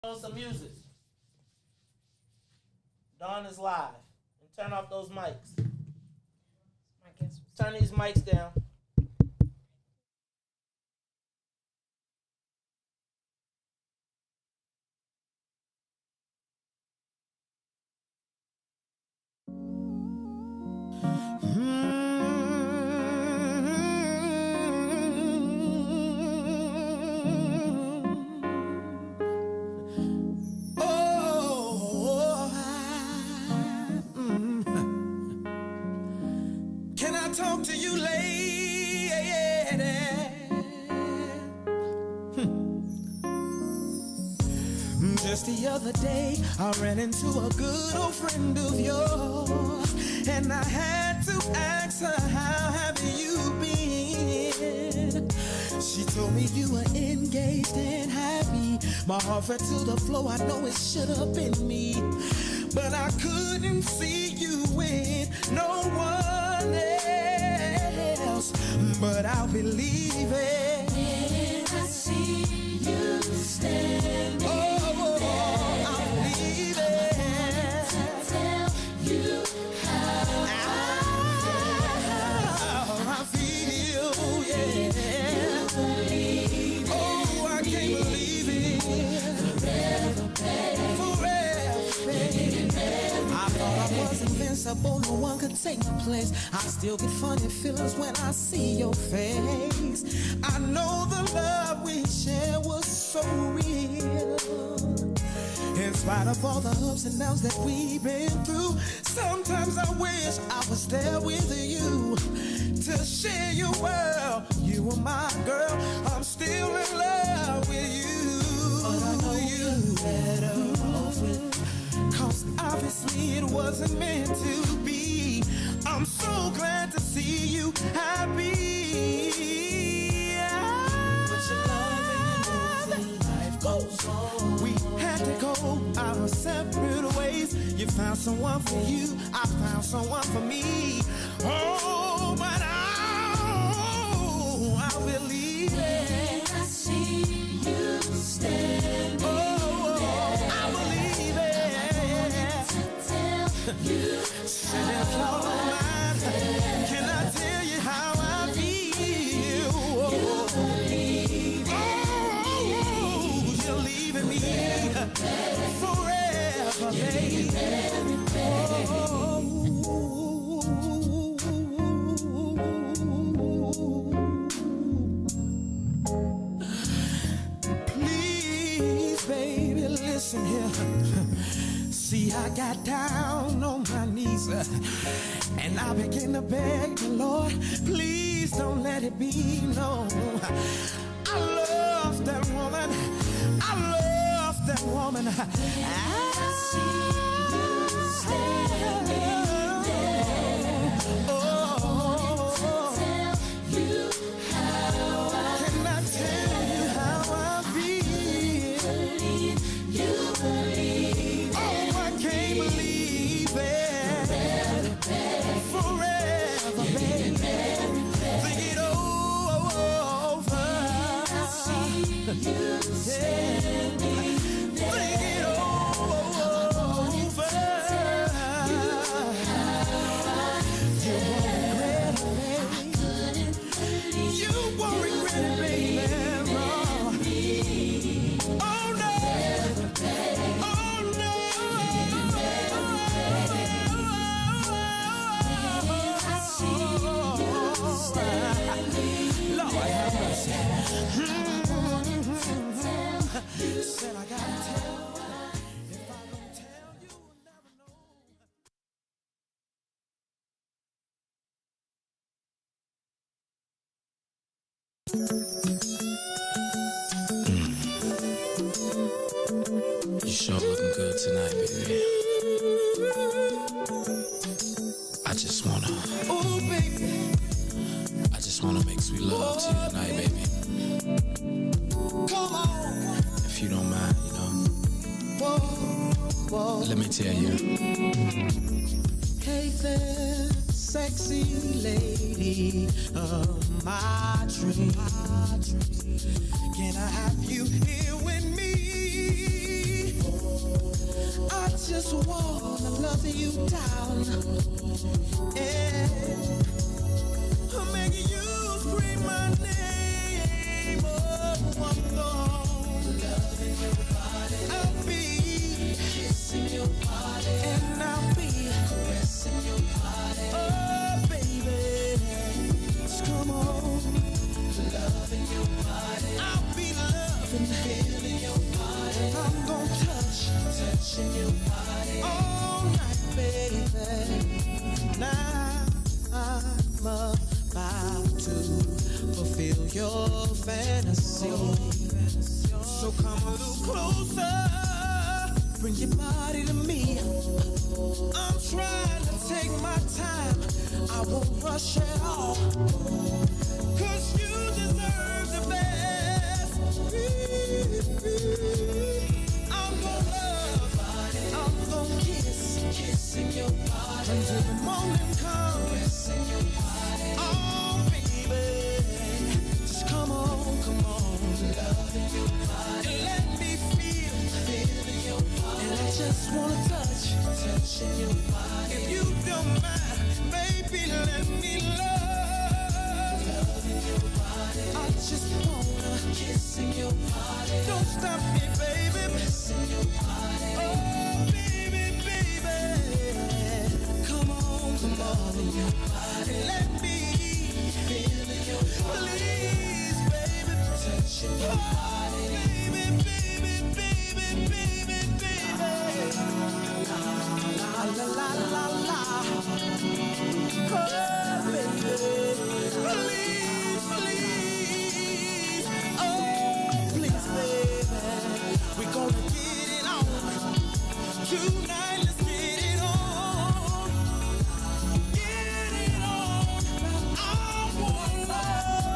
on some music. Dawn is live. And turn off those mics. Turn these mics down. Can I talk to you, lady? Just the other day, I ran into a good old friend of yours, and I had to ask her, how have you been? She told me you were engaged and happy. My heart fell to the floor, I know it should have been me, but I couldn't see you with no one else. But I'll believe it when I see you standing there. I'll believe it to tell you how I feel. Yeah. Oh, I can't believe it. Forever, baby. I thought I was invincible, no one could take my place. I still get funny feelings when I see your face. I know the love we shared was so real. In spite of all the ups and downs that we've been through, sometimes I wish I was there with you to share your world. You were my girl, I'm still in love with you. But I know you better off with, cause obviously it wasn't meant to be. I'm so glad to see you happy. But your love and life goes on. We had to go our separate ways. You found someone for you, I found someone for me. Oh, but I believe it. I see you standing there. I believe it. To tell you how I feel. Can I tell you how I feel? You believe it. You're leaving me forever, baby. Please, baby, listen here. See, I got down on my knees and I began to beg the Lord, please don't let it be known. I love that woman. I love that woman. I see you standing there. Oh, tell you how can I tell you how I feel? You believe. Oh, I can't believe it. Forever, baby. Think it over. I see you standing there. Think it over. You won't regret it, baby. Oh no. Oh no. Lord have mercy. Said I gotta tell. If I don't tell, you will never know. You sure looking good tonight, baby. I just wanna, Oh, baby, I just wanna make sweet love to you tonight, baby. come on. If you don't mind, you know. Whoa, whoa. Let me tell you. Hey there, sexy lady of my dreams. Can I have you here with me? so warm, I'm loving you down. Yeah. I'm making you scream my name. Oh, I'm gone. Loving your body. I'll be kissing your body. And I'll be caressing your body. Oh, baby. Just come on. Loving your body. I'll be loving, feeling your body. I'm gonna touching your body all night, baby. Now I'm about to fulfill your fantasy. So come a little closer, bring your body to me. I'm trying to take my time, I won't rush at all. 'Cause you deserve the best. I'm gonna love, I'm gonna kissing your body until the morning comes. Caressing your body, oh baby, just come on, loving your body, and let me feeling your body, and I just wanna touching your body. If you don't mind, baby, let me love, loving your body. I just wanna kissing your body. Don't stop me, baby, kissing your body. Oh, baby, come on, loving your body. Let me feel your body. Please, baby, touching your body. Baby. La la la la la. Oh, baby, please. Oh, please, baby. We're gonna get it on tonight. Let's get it on. Get it on. I want love.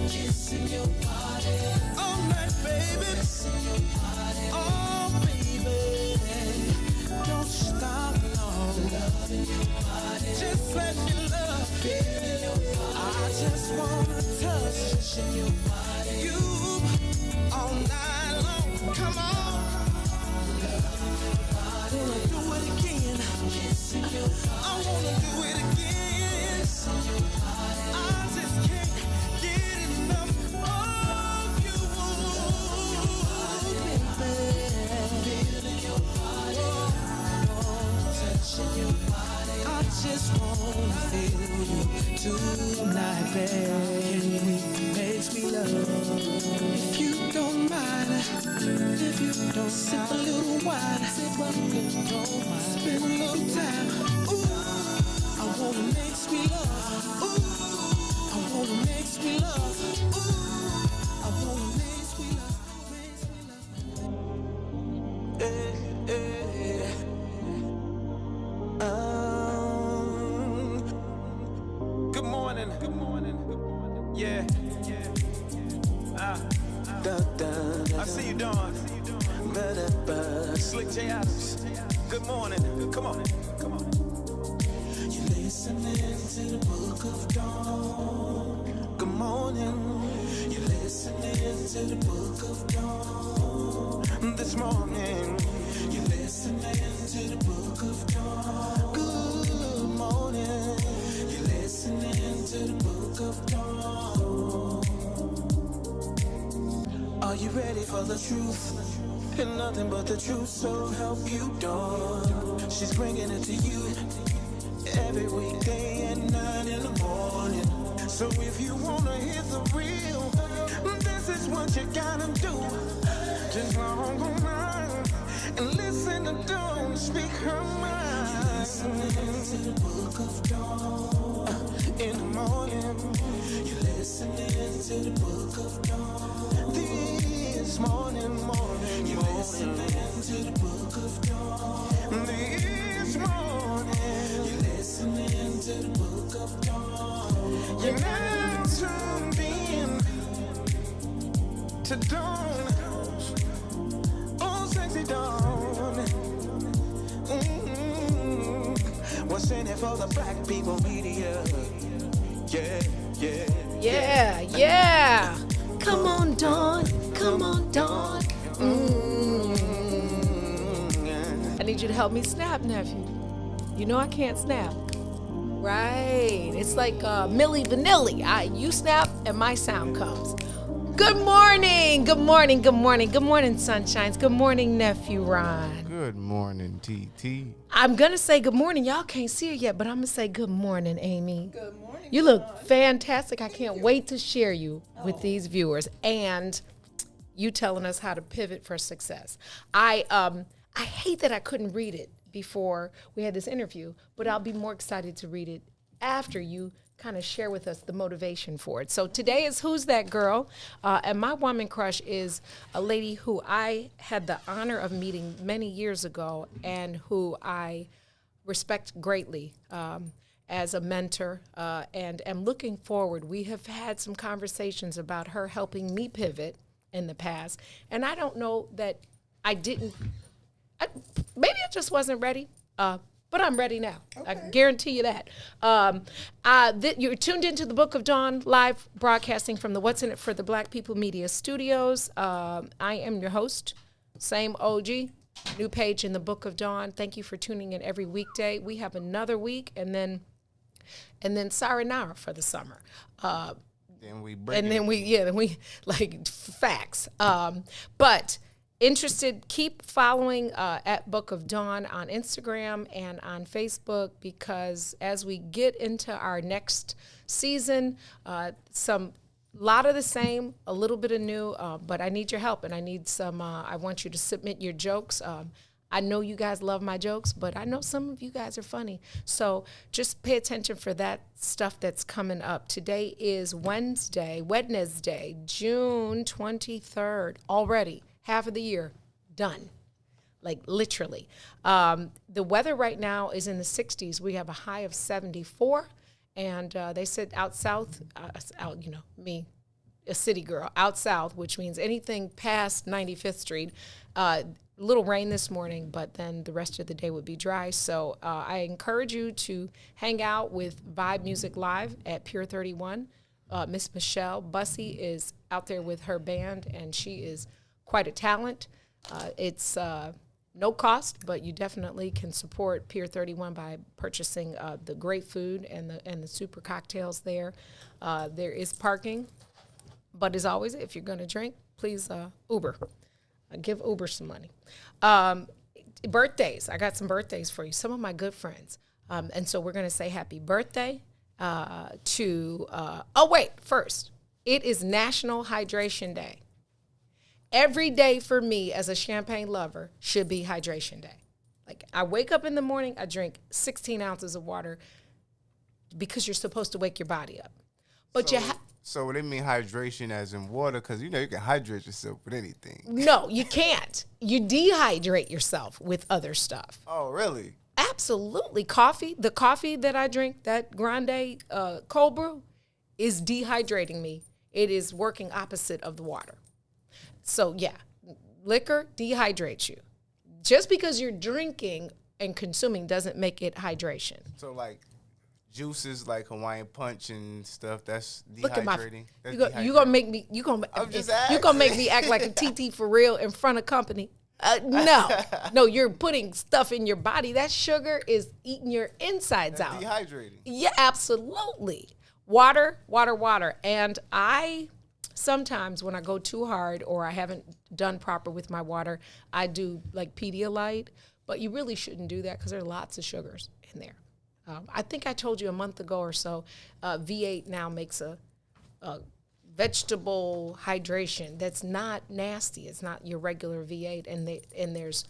Kissing your body all night, baby. Kissing your body, oh baby. Don't stop long. Loving your body. Just let me love. Feeling your body. I just wanna touch your body. You all night long. Come on. Loving your body. Wanna do it again. Kissing your body. I wanna do it again. Kissing your body. I just can't get enough of you, baby. Feeling your body. Touching your body. I just wanna feel you tonight, baby. Makes me love. If you don't mind, sip a little wine, spend a little time. Ooh, I wanna make sweet love. Ooh, I wanna make sweet love. Ooh, I wanna make sweet love. Hey, hey. Good morning. Yeah. I see you, Dawn. Slick J. Adams. Good morning. Come on. You're listening to the book of Dawn. Good morning. You're listening to the book of Dawn. This morning. You're listening to the book of Dawn. Good morning. You're listening to the book of Dawn. Are you ready for the truth? And nothing but the truth, so help you, Dawn. She's bringing it to you every weekday at 9 in the morning. So if you wanna hear the real, this is what you gotta do. Just log online and listen to Dawn speak her mind. Listening to the book of Dawn in the morning. You're listening to the book of Dawn this morning. You're listening to the book of Dawn this morning. You're listening to the book of Dawn. You're now tuned in to Dawn. Oh, sexy Dawn. What's in it for the black people media? Yeah. Come on, Dawn. you to help me snap, nephew. You know I can't snap. Right. It's like Milli Vanilli. You snap and my sound comes. Good morning. Good morning. Good morning. Good morning, sunshines. Good morning, nephew Ron. Good morning, TT. I'm going to say good morning. Y'all can't see her yet, but I'm going to say good morning, Amy. Good morning. You look fantastic. I can't wait to share you with these viewers and you telling us how to pivot for success. I hate that I couldn't read it before we had this interview, but I'll be more excited to read it after you kind of share with us the motivation for it. So today is Who's That Girl? And my woman crush is a lady who I had the honor of meeting many years ago and who I respect greatly as a mentor and am looking forward. We have had some conversations about her helping me pivot in the past. And I don't know that maybe I just wasn't ready. But I'm ready now. Okay. I guarantee you that. You're tuned into the Book of Dawn, live broadcasting from the What's in It for the Black People Media Studios. I am your host, same OG, new page in the Book of Dawn. Thank you for tuning in every weekday. We have another week, and then Saranara for the summer. Then we like facts. But interested, keep following at Book of Dawn on Instagram and on Facebook, because as we get into our next season, lot of the same, a little bit of new, but I need your help and I need I want you to submit your jokes. I know you guys love my jokes, but I know some of you guys are funny. So just pay attention for that stuff that's coming up. Today is Wednesday, June 23rd, already. Half of the year done, like literally. The weather right now is in the 60s. We have a high of 74, and they said out south, me, a city girl, out south, which means anything past 95th Street. Little rain this morning, but then the rest of the day would be dry. So I encourage you to hang out with Vibe Music Live at Pier 31. Miss Michelle Bussey is out there with her band, and she is quite a talent. It's no cost, but you definitely can support Pier 31 by purchasing the great food and the super cocktails there. There is parking, but as always, if you're going to drink, please Uber. Give Uber some money. Birthdays. I got some birthdays for you. Some of my good friends. And so we're going to say happy birthday first, it is National Hydration Day. Every day for me as a champagne lover should be hydration day. Like I wake up in the morning, I drink 16 ounces of water because you're supposed to wake your body up. But so what they mean hydration as in water? Because you can hydrate yourself with anything. No, you can't. You dehydrate yourself with other stuff. Oh, really? Absolutely. Coffee, the coffee that I drink, that grande cold brew, is dehydrating me. It is working opposite of the water. So, yeah, liquor dehydrates you. Just because you're drinking and consuming doesn't make it hydration. So, like, juices like Hawaiian Punch and stuff, that's dehydrating? Look at you're going to make me, you're going to make me act like a TT for real in front of company. No, you're putting stuff in your body. That sugar is eating your insides out. Dehydrating. Yeah, absolutely. Water. And sometimes when I go too hard or I haven't done proper with my water, I do like Pedialyte, but you really shouldn't do that because there are lots of sugars in there. I think I told you a month ago or so, V8 now makes a vegetable hydration that's not nasty. It's not your regular V8, and there's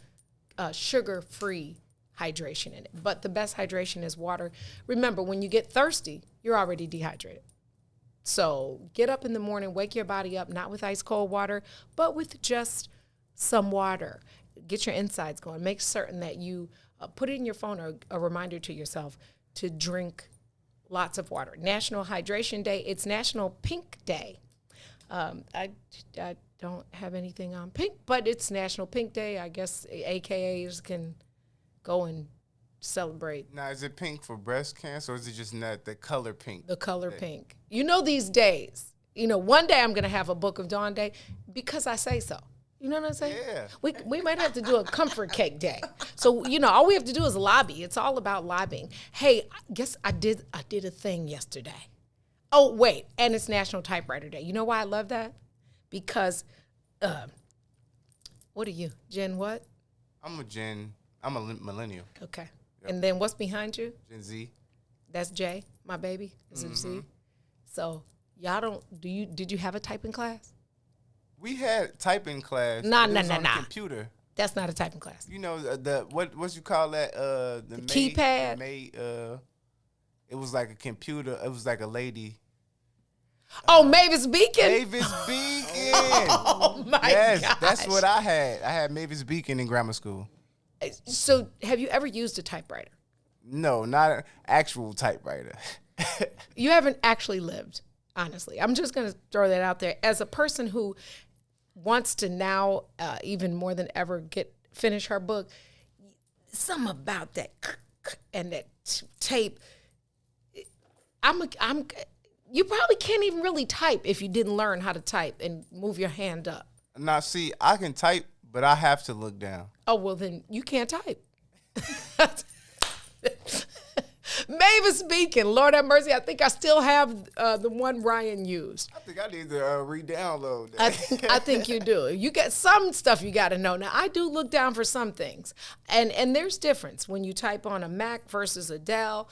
sugar-free hydration in it. But the best hydration is water. Remember, when you get thirsty, you're already dehydrated. So get up in the morning, wake your body up, not with ice cold water, but with just some water. Get your insides going. Make certain that you put it in your phone or a reminder to yourself to drink lots of water. National Hydration Day. It's National Pink Day. I don't have anything on pink, but it's National Pink Day. I guess AKAs can go and celebrate. Now, is it pink for breast cancer, or is it just not the color pink? The color pink. These days, one day I'm going to have a Book of Dawn Day because I say so. You know what I'm saying? Yeah. We might have to do a comfort cake day. So, all we have to do is lobby. It's all about lobbying. Hey, I guess I did a thing yesterday. Oh, wait, and it's National Typewriter Day. You know why I love that? Because, what are you? Gen what? I'm a millennial. Okay. Yep. And then what's behind you? Gen Z. That's J, my baby. Is it Z? So y'all did you have a typing class? We had typing class. Nah. Computer. That's not a typing class. You know what you call that? The keypad. It was like a computer. It was like a lady. Oh, Mavis Beacon. Mavis Beacon. Oh my gosh. That's what I had. I had Mavis Beacon in grammar school. So, have you ever used a typewriter? No, not an actual typewriter. You haven't actually lived, honestly. I'm just going to throw that out there. As a person who wants to now, even more than ever, finish her book, something about that and that tape. You probably can't even really type if you didn't learn how to type and move your hand up. Now, see, I can type, but I have to look down. Oh, well, then you can't type. Mavis Beacon, Lord have mercy. I think I still have the one Ryan used. I think I need to re-download that. I think you do. You got some stuff you got to know. Now, I do look down for some things. And there's difference when you type on a Mac versus a Dell.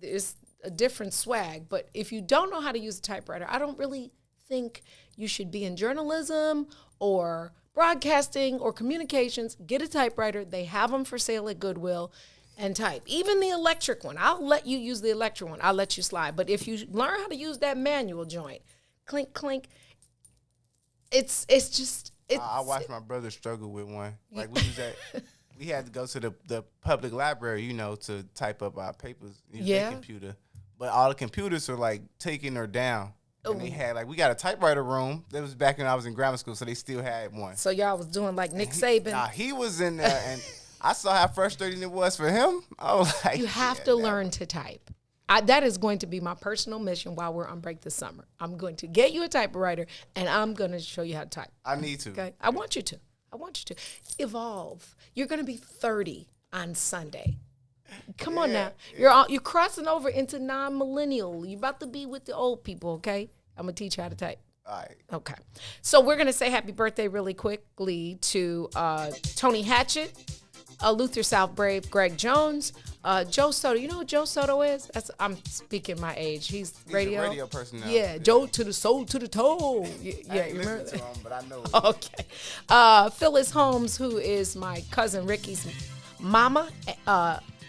It's a different swag. But if you don't know how to use a typewriter, I don't really think you should be in journalism or broadcasting or communications. Get a typewriter. They have them for sale at Goodwill. And type. Even the electric one. I'll let you use the electric one. I'll let you slide. But if you learn how to use that manual joint, clink, clink, it's just... I watched my brother struggle with one. Like we had to go to the public library, to type up our papers using the computer. But all the computers are like taking her down. And they had we got a typewriter room. That was back when I was in grammar school, so they still had one. So y'all was doing like Nick Saban. He was in there and... I saw how frustrating it was for him. I was like, you have to learn to type. That is going to be my personal mission while we're on break this summer. I'm going to get you a typewriter, and I'm going to show you how to type. I need to. Okay, I want you to. Evolve. You're going to be 30 on Sunday. Come on now. You're crossing over into non-millennial. You're about to be with the old people. Okay, I'm gonna teach you how to type. All right. Okay. So we're gonna say happy birthday really quickly to Tony Hatchett. Luther South Brave, Greg Jones, Joe Soto. You know who Joe Soto is? I'm speaking my age. He's a radio person now. Yeah, Joe to the soul, to the toe. Yeah, you remember to him, but I know. Okay. Phyllis Holmes, who is my cousin Ricky's mama,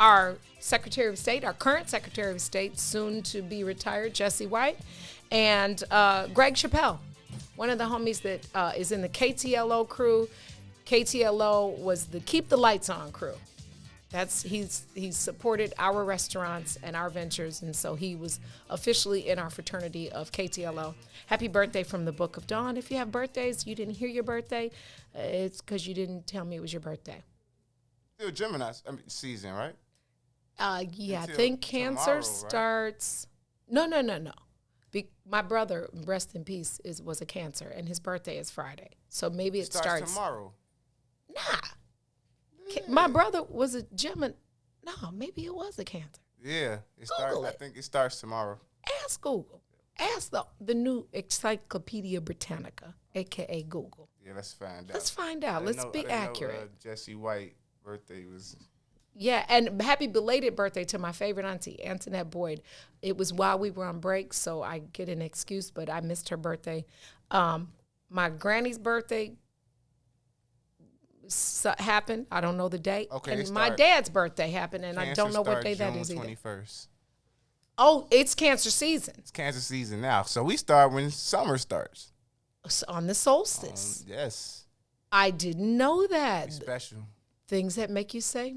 our Secretary of State, our current Secretary of State, soon to be retired, Jesse White, and Greg Chappelle, one of the homies that is in the KTLO crew. KTLO was the Keep the Lights On crew. He's supported our restaurants and our ventures, and so he was officially in our fraternity of KTLO. Happy birthday from the Book of Dawn. If you have birthdays, you didn't hear your birthday, it's because you didn't tell me it was your birthday. Still Gemini season, right? Yeah, I think Cancer starts. No. My brother, rest in peace, was a Cancer, and his birthday is Friday. So maybe it starts tomorrow. Nah. Yeah. My brother was a Gemini. No, maybe it was a Cancer. Yeah, I think it starts tomorrow. Ask Google. Ask the new Encyclopedia Britannica, a.k.a. Google. Yeah, let's find out. Let's find out. Let's be accurate. Jesse White birthday was... Yeah, and happy belated birthday to my favorite auntie, Antoinette Boyd. It was while we were on break, so I get an excuse, but I missed her birthday. My granny's birthday happened. I don't know the date. Okay, and my dad's birthday happened, and I don't know what day that is June either. 21st. Oh, it's Cancer season. It's Cancer season now. So we start when summer starts. On the solstice. Yes. I didn't know that. It's special. Things that make you say,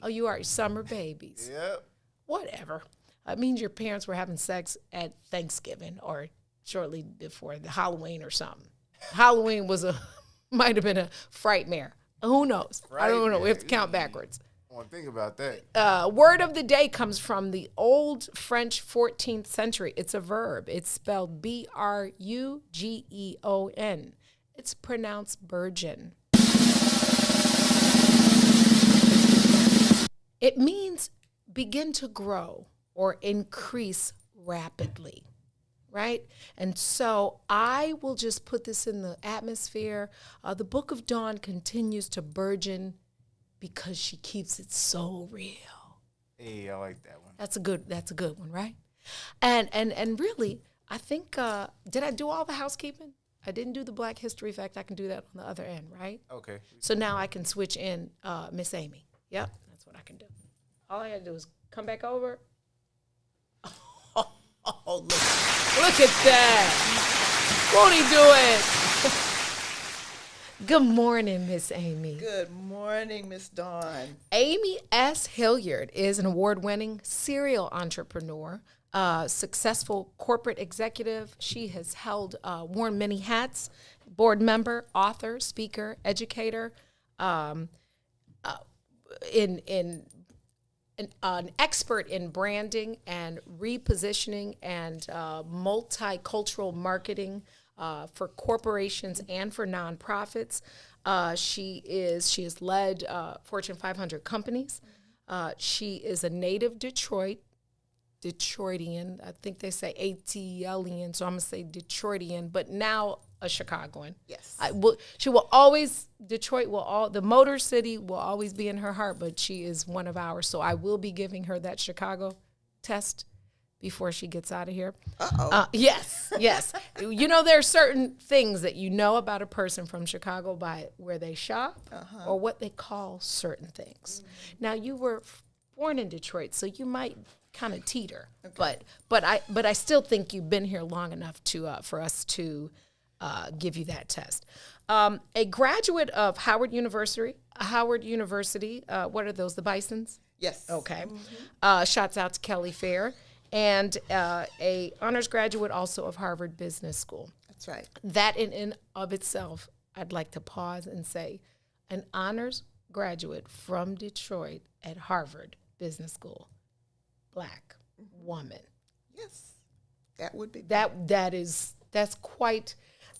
oh, you are summer babies. Yep. Whatever. It means your parents were having sex at Thanksgiving or shortly before the Halloween or something. Halloween might have been a frightmare. Who knows? I don't know. We have to count backwards. I want to think about that. Word of the day comes from the old French 14th century. It's a verb. It's spelled Brugeon. It's pronounced burgeon. It means begin to grow or increase rapidly, right? And so I will just put this in the atmosphere. The Book of Dawn continues to burgeon because she keeps it so real. Hey, I like that one. That's a good one, right? And really, I think did I do all the housekeeping? I didn't do the Black History fact. I can do that on the other end, right? Okay. So now I can switch in Miss Amy. Yep, that's what I can do. All I gotta do is come back over. Oh, look at that. Won't he do it? Good morning, Miss Amy. Good morning, Miss Dawn. Amy S. Hilliard is an award-winning serial entrepreneur, successful corporate executive. She has worn many hats: board member, author, speaker, educator, an expert in branding and repositioning and multicultural marketing for corporations and for nonprofits. She has led Fortune 500 companies. She is a native Detroitian. I think they say ATLian, so I'm gonna say Detroitian, but now a Chicagoan. Yes. She will always, the Motor City will always be in her heart, but she is one of ours. So I will be giving her that Chicago test before she gets out of here. Yes. You know, there are certain things that you know about a person from Chicago by where they shop or what they call certain things. Now, you were born in Detroit, so you might kind of teeter, but I still think you've been here long enough to for us to give you that test. A graduate of Howard University. What are those? The Bisons? Yes. Okay. Shouts out to Kelly Fair, and a honors graduate also of Harvard Business School. That's right. That in of itself, I'd like to pause and say, an honors graduate from Detroit at Harvard Business School, Black woman. Yes. That would be That's quite.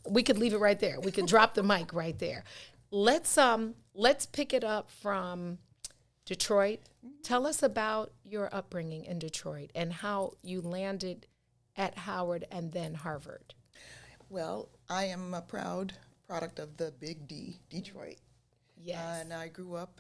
We could leave it right there. We could drop the mic right there. Let's pick it up from Detroit. Tell us about your upbringing in Detroit and how you landed at Howard and then Harvard. Well, I am a proud product of the Big D, Detroit. Yes. And I grew up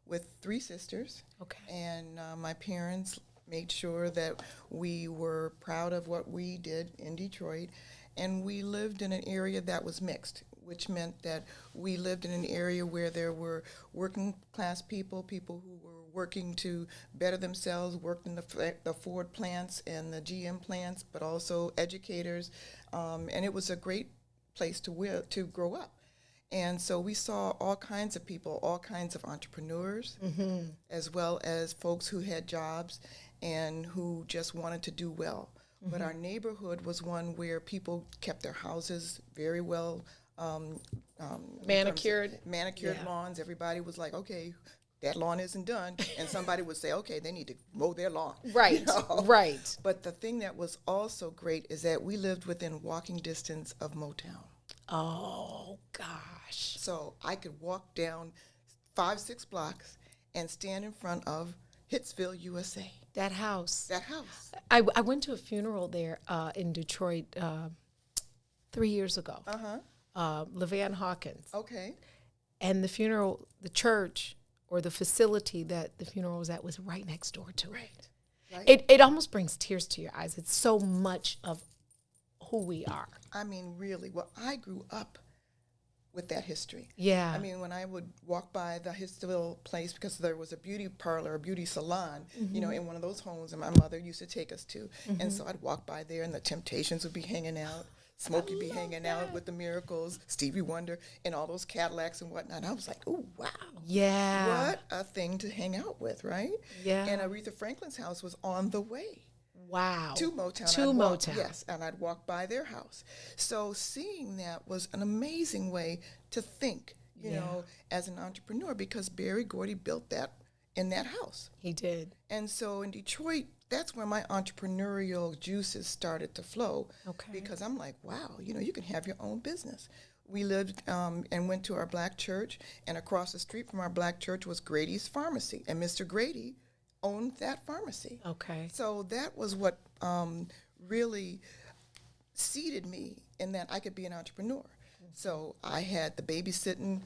with 3 sisters. Okay. And my parents made sure that we were proud of what we did in Detroit. And we lived in an area that was mixed, which meant that we lived in an area where there were working class people who were working to better themselves, worked in the Ford plants and the GM plants, but also educators. And it was a great place to grow up. And so we saw all kinds of people, all kinds of entrepreneurs, as well as folks who had jobs and who just wanted to do well. But our neighborhood was one where people kept their houses very well manicured lawns. Everybody was like, okay, that lawn isn't done. And somebody would say, okay, they need to mow their lawn. Right, you know? right. But the thing that was also great is that we lived within walking distance of Motown. Oh, gosh. So I could walk down 5-6 blocks and stand in front of Hitsville, USA. That house. That house. I went to a funeral there in Detroit 3 years ago. LeVan Hawkins. Okay. And the funeral, the church or the facility that the funeral was at was right next door to it. Right. It almost brings tears to your eyes. It's so much of who we are. I mean, really. Well, I grew up with that history. Yeah. I mean, when I would walk by the Hitsville place, because there was a beauty parlor, a beauty salon, you know, in one of those homes that my mother used to take us to. And so I'd walk by there and the Temptations would be hanging out. Smokey be hanging out with the Miracles, Stevie Wonder, and all those Cadillacs and whatnot. I was like, oh, wow. Yeah. What a thing to hang out with, right? Yeah. And Aretha Franklin's house was on the way. Wow. To Motown. Motown. Yes, and I'd walk by their house. So seeing that was an amazing way to think, you know, as an entrepreneur, because Berry Gordy built that in that house. He did. And so in Detroit, that's where my entrepreneurial juices started to flow. Okay. Because I'm like, wow, you know, you can have your own business. we lived and went to our black church, and across the street from our black church was Grady's Pharmacy, and Mr. Grady owned that pharmacy. Okay. So that was what really seeded me in that I could be an entrepreneur. So I had the babysitting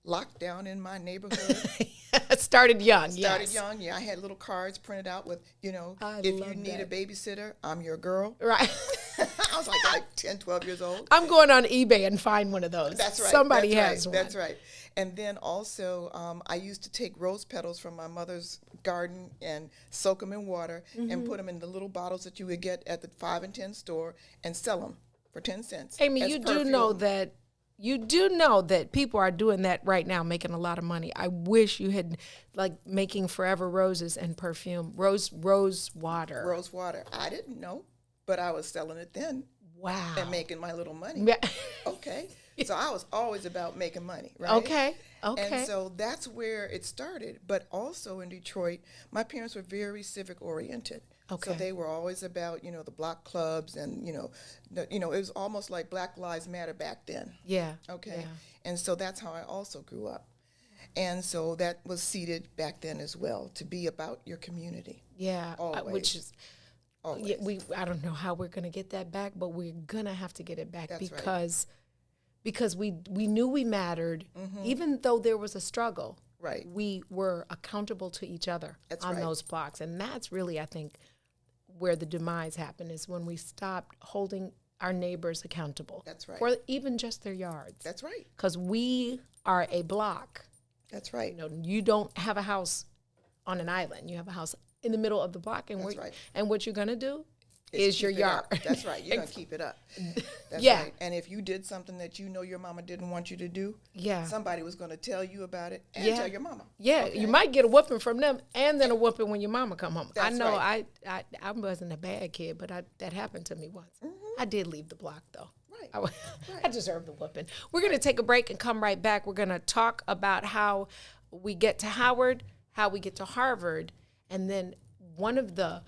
locked down in my neighborhood. Started young, Started young, yeah. I had little cards printed out with, if you need a babysitter, I'm your girl. Right. I was like 10, 12 years old. I'm going on eBay and find one of those. That's right. Somebody has one. That's right. And then also, I used to take rose petals from my mother's garden and soak them in water and put them in the little bottles that you would get at the 5 and 10 store and sell them for 10 cents. Amy, as you perfume. do know that people are doing that right now, making a lot of money. I wish you had making forever roses and perfume, rose water. Rose water. I didn't know, but I was selling it then. Wow. And making my little money. Yeah. Okay. So I was always about making money, right? Okay. And so that's where it started. But also in Detroit, my parents were very civic oriented. Okay. So they were always about, the block clubs and, it was almost like Black Lives Matter back then. Yeah. Okay. Yeah. And so that's how I also grew up. And so that was seeded back then as well, to be about your community. Yeah. Always. Which is, Always. yeah, I don't know how we're going to get that back, but we're going to have to get it back That's because we knew we mattered, even though there was a struggle. Right. We were accountable to each other on those blocks. And that's really, I think, where the demise happened, is when we stopped holding our neighbors accountable. That's right. For even just their yards. That's right. Because we are a block. That's right. You don't have a house on an island. You have a house in the middle of the block. And That's right. And what you're going to do is your yard. That's right. You're going to keep it up. That's Yeah. right. And if you did something that your mama didn't want you to do, Yeah. somebody was going to tell you about it and Yeah. tell your mama. Yeah, Okay? you might get a whooping from them and then a whooping when your mama come home. I That's know right. I wasn't a bad kid, but that happened to me once. I did leave the block, though. Right. I deserved the whooping. We're going to take a break and come right back. We're going to talk about how we get to Howard, how we get to Harvard, and then one of the,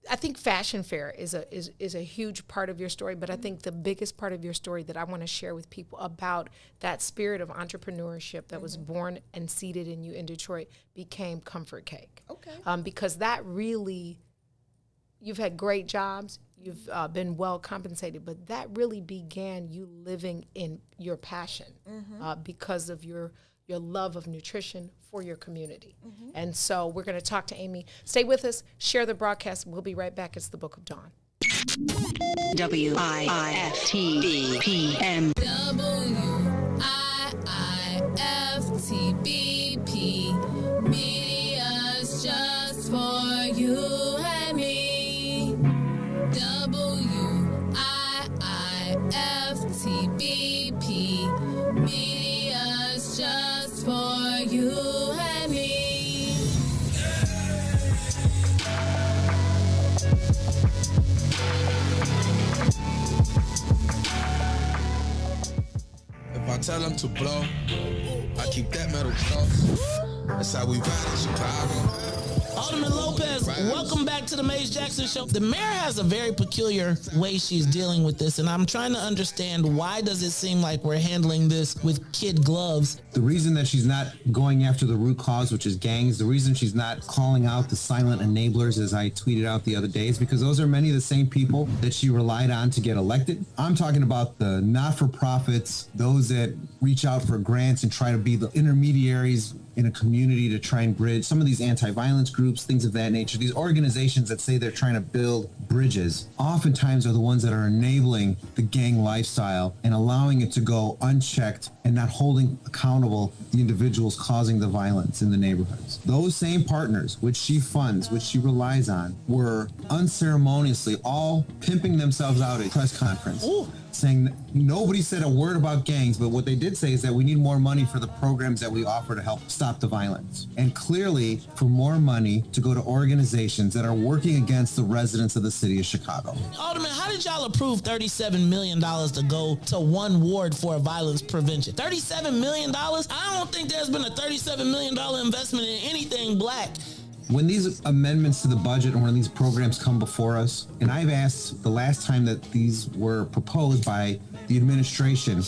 I think Fashion Fair is a huge part of your story, but I think the biggest part of your story that I want to share with people about that spirit of entrepreneurship that was born and seeded in you in Detroit became Comfort Cake. Okay. Because that really, you've had great jobs, you've been well compensated, but that really began you living in your passion because of your love of nutrition for your community. And so we're going to talk to Amy. Stay with us, share the broadcast. We'll be right back. It's the Book of Dawn. WIIFTBPM. WIIFTBP. Media's just for you and me. WIIFTBP. Media's just for you and me. If I tell them to blow, I keep that metal close. That's how we ride in Chicago. Alderman Lopez, welcome back to the Maze Jackson Show. The mayor has a very peculiar way she's dealing with this, and I'm trying to understand, why does it seem like we're handling this with kid gloves? The reason that she's not going after the root cause, which is gangs, the reason she's not calling out the silent enablers, as I tweeted out the other day, is because those are many of the same people that she relied on to get elected. I'm talking about the not-for-profits, those that reach out for grants and try to be the intermediaries in a community to try and bridge some of these anti-violence groups, things of that nature. These organizations that say they're trying to build bridges oftentimes are the ones that are enabling the gang lifestyle and allowing it to go unchecked and not holding accountable the individuals causing the violence in the neighborhoods. Those same partners, which she funds, which she relies on, were unceremoniously all pimping themselves out at a press conference. Saying nobody said a word about gangs, but what they did say is that we need more money for the programs that we offer to help stop the violence. And clearly for more money to go to organizations that are working against the residents of the city of Chicago. Alderman, how did y'all approve $37 million to go to one ward for violence prevention? $37 million? I don't think there's been a $37 million investment in anything black when these amendments to the budget and when these programs come before us, and I've asked the last time that these were proposed by the administration,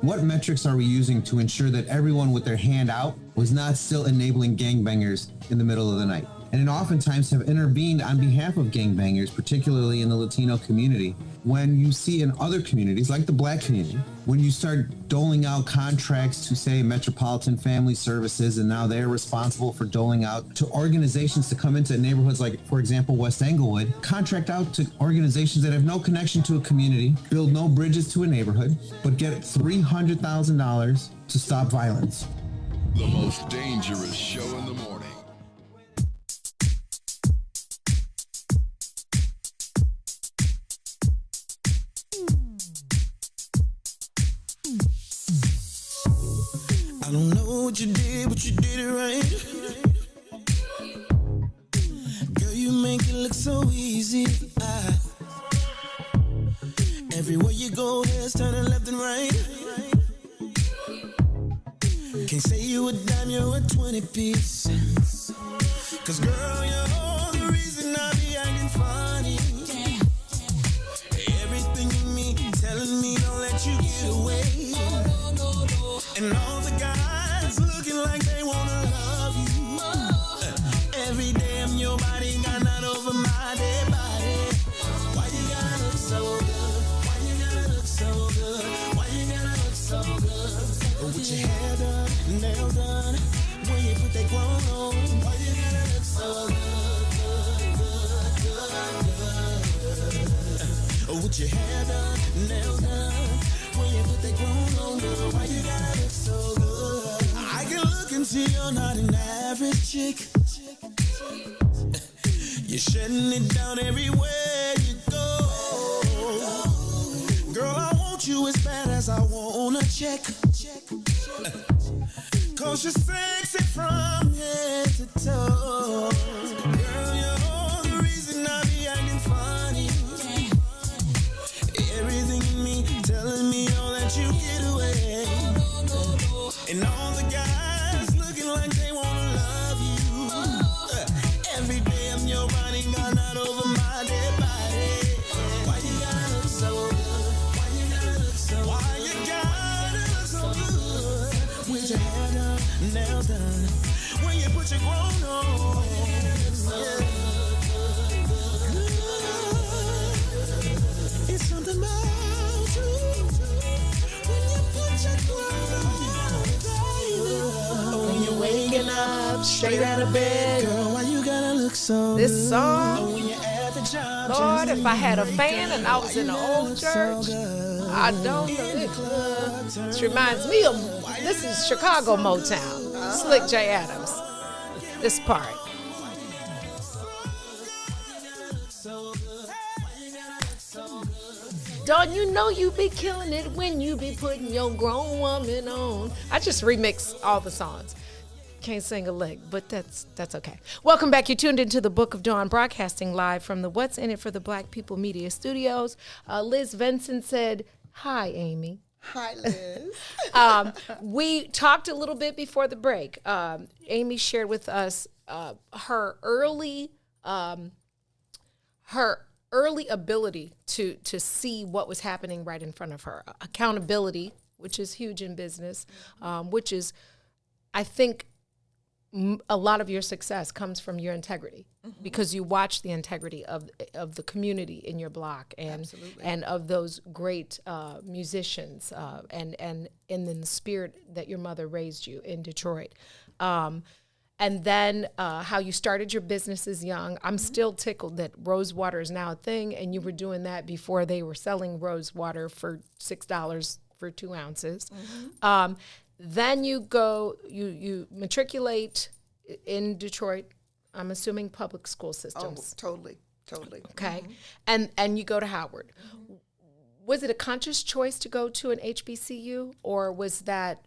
what metrics are we using to ensure that everyone with their hand out was not still enabling gangbangers in the middle of the night? And then oftentimes have intervened on behalf of gangbangers, particularly in the Latino community. When you see in other communities, like the Black community, when you start doling out contracts to, say, Metropolitan Family Services, and now they're responsible for doling out to organizations to come into neighborhoods like, for example, West Englewood, contract out to organizations that have no connection to a community, build no bridges to a neighborhood, but get $300,000 to stop violence. The most dangerous show in the morning. I don't know what you did, but you did it right. Girl, you make it look so easy. Everywhere you go, heads turning left and right. Can't say you a dime, you're a 20 piece. Cause girl, you're the reason I be acting funny. Everything in me telling me don't let you get away. And all the guys looking like they wanna love you. Every day I'm your body, got not over my dead body. Why you gotta look so good? Why you gotta look so good? Why you gotta look so good? With your hair done, nails done, when you put that grown on. Why you gotta look so good? With your hair done, nails done, when you put that grown on, girl, why you gotta look so good? I can look and see you're not an average chick. You're shutting it down everywhere you go. Girl, I want you as bad as I want a check. Cause you're sexy from head to toe. Girl, you're the reason I be acting funny. Everything in me telling me don't let you get away. And all the guys looking like they wanna love you. Every day I'm your body, got not over my dead body. Why you gotta look so good? Why you gotta look so good? Why you gotta look so good? With your hair done, nails done, when you put your grown on. It's something about you when you put your grown on. When you're waking up straight out of bed, girl, why you gotta look so good? This song, When you're at the job, Lord, if I had a fan and I was in an old church, I don't know. This reminds me of, this is Chicago Motown, Slick J. Adams. This part. Dawn, you know you be killing it when you be putting your grown woman on. I just remix all the songs. Can't sing a lick, but that's okay. Welcome back. You're tuned into the Book of Dawn, broadcasting live from the What's in It for the Black People Media Studios. Liz Vincent said, "Hi, Amy." Hi, Liz. We talked a little bit before the break. Amy shared with us her early ability to see what was happening right in front of her. Accountability, which is huge in business, which is, I think, a lot of your success comes from your integrity, because you watch the integrity of the community in your block and of those great musicians and in the spirit that your mother raised you in Detroit. And then how you started your businesses young. I'm still tickled that rose water is now a thing, and you were doing that before they were selling rose water for $6 for 2 ounces. Then you go, you matriculate in Detroit, I'm assuming public school systems. Oh, totally. Okay. And you go to Howard. Was it a conscious choice to go to an HBCU, or was that,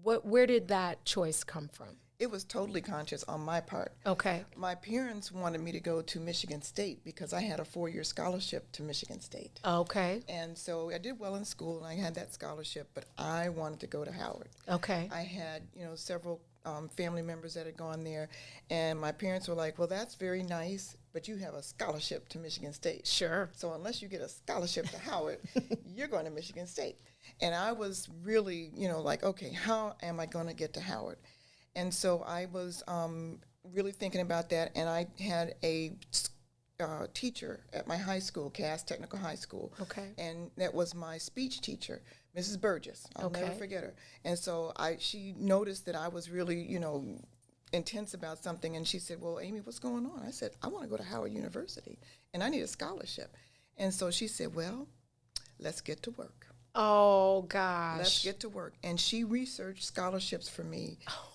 where did that choice come from? It was totally conscious on my part. Okay. My parents wanted me to go to Michigan State because I had a 4-year scholarship to Michigan State. Okay. And so I did well in school, and I had that scholarship, but I wanted to go to Howard. Okay. I had, several family members that had gone there, and my parents were like, well, that's very nice, but you have a scholarship to Michigan State. Sure. So unless you get a scholarship to Howard, you're going to Michigan State. And I was really, like, okay, how am I going to get to Howard? And so I was really thinking about that, and I had a teacher at my high school, Cass Technical High School. Okay. And that was my speech teacher, Mrs. Burgess. I'll never forget her. And so she noticed that I was really, intense about something, and she said, well, Amy, what's going on? I said, I want to go to Howard University, and I need a scholarship. And so she said, well, let's get to work. Oh, gosh. Let's get to work. And she researched scholarships for me. Oh.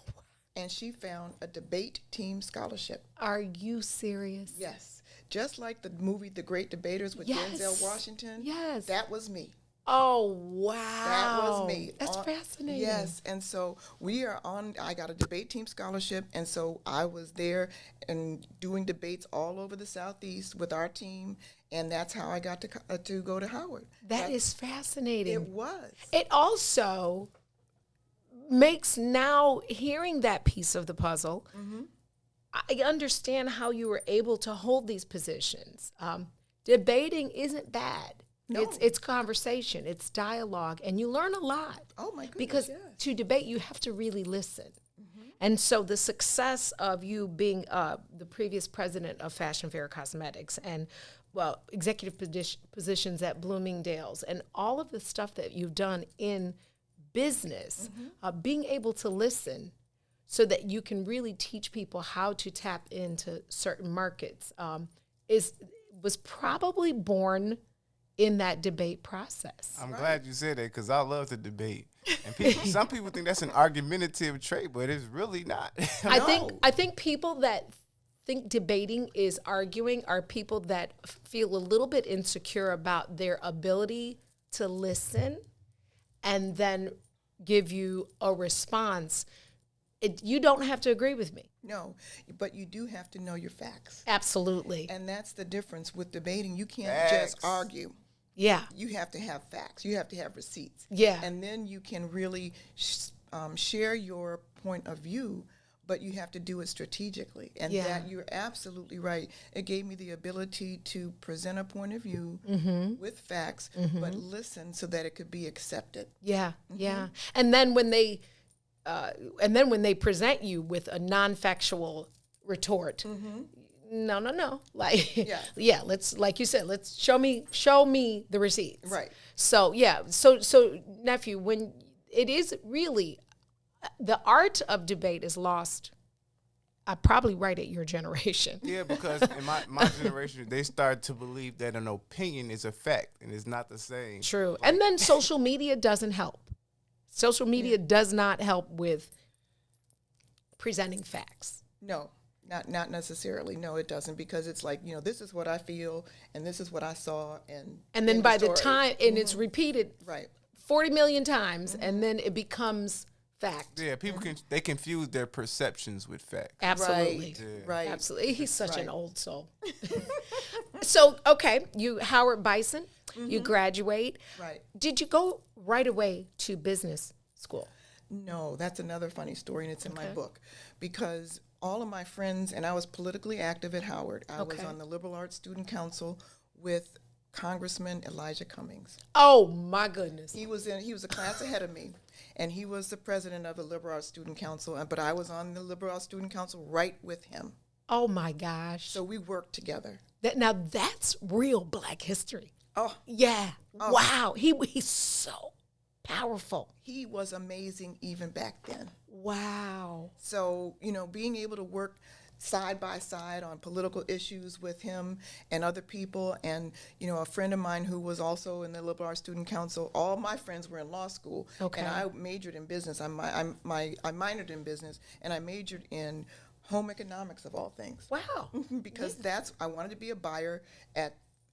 And she found a debate team scholarship. Are you serious? Yes. Just like the movie The Great Debaters with Denzel Washington. Yes. That was me. Oh, wow. That was me. That's fascinating. Yes. And so I got a debate team scholarship. And so I was there and doing debates all over the Southeast with our team. And that's how I got to go to Howard. That is fascinating. It was. It also makes now hearing that piece of the puzzle, I understand how you were able to hold these positions. Debating isn't bad. No. It's conversation, it's dialogue, and you learn a lot. Oh my goodness, because to debate, you have to really listen. And so the success of you being the previous president of Fashion Fair Cosmetics and, executive positions at Bloomingdale's and all of the stuff that you've done in business, being able to listen so that you can really teach people how to tap into certain markets was probably born in that debate process. I'm glad you said that because I love to debate. And some people think that's an argumentative trait, but it's really not. I think people that think debating is arguing are people that feel a little bit insecure about their ability to listen and then give you a response. You don't have to agree with me. No, but you do have to know your facts. Absolutely. And that's the difference with debating. You can't just argue. Yeah. You have to have facts. You have to have receipts. Yeah. And then you can really share your point of view, but you have to do it strategically. And that you're absolutely right. It gave me the ability to present a point of view with facts, but listen so that it could be accepted. Yeah, yeah. And then when they present you with a non-factual retort, no. Like, let's, like you said, let's show me the receipts. Right. So, so nephew, when it is really, the art of debate is lost, probably right at your generation. Yeah, because in my generation, they start to believe that an opinion is a fact, and it's not the same. True. And then social media doesn't help. Social media does not help with presenting facts. No, not necessarily. No, it doesn't, because it's like, this is what I feel, and this is what I saw, and then by the time, and it's repeated 40 million times, and then it becomes fact. Yeah, people they confuse their perceptions with facts. Absolutely. Right. Absolutely. He's such an old soul. So, okay, Howard Bison, you graduate. Right. Did you go right away to business school? No, that's another funny story, and it's in my book, because all of my friends, and I was politically active at Howard. I was on the Liberal Arts Student Council with Congressman Elijah Cummings. Oh my goodness. He was a class ahead of me, and he was the president of the Liberal Arts Student Council, but I was on the Liberal Arts Student Council right with him. Oh my gosh. So we worked together. Now that's real Black history. Oh. Yeah. Oh. Wow. He's so powerful. He was amazing even back then. Wow. So, being able to work side by side on political issues with him and other people, and a friend of mine who was also in the Liberal Arts Student Council. All my friends were in law school, and I majored in business. I minored in business, and I majored in home economics, of all things. Wow! Because I wanted to be a buyer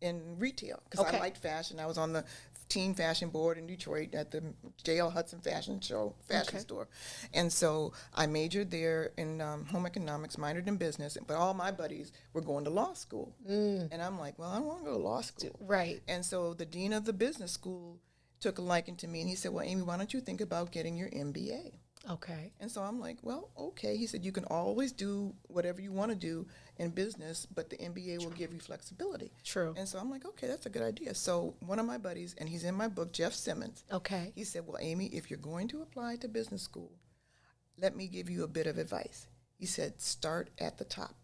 in retail, because I liked fashion. I was on the teen fashion board in Detroit at the J.L. Hudson fashion store. And so I majored there in home economics, minored in business, but all my buddies were going to law school. And I'm like, well, I don't want to go to law school. Right. And so the dean of the business school took a liking to me, and he said, well, Amy, why don't you think about getting your MBA? Okay. And so I'm like, well, okay. He said, you can always do whatever you want to do in business, but the MBA will give you flexibility. True. And so I'm like, okay, that's a good idea. So one of my buddies, and he's in my book, Jeff Simmons. Okay. He said, well, Amy, if you're going to apply to business school, let me give you a bit of advice. He said, start at the top.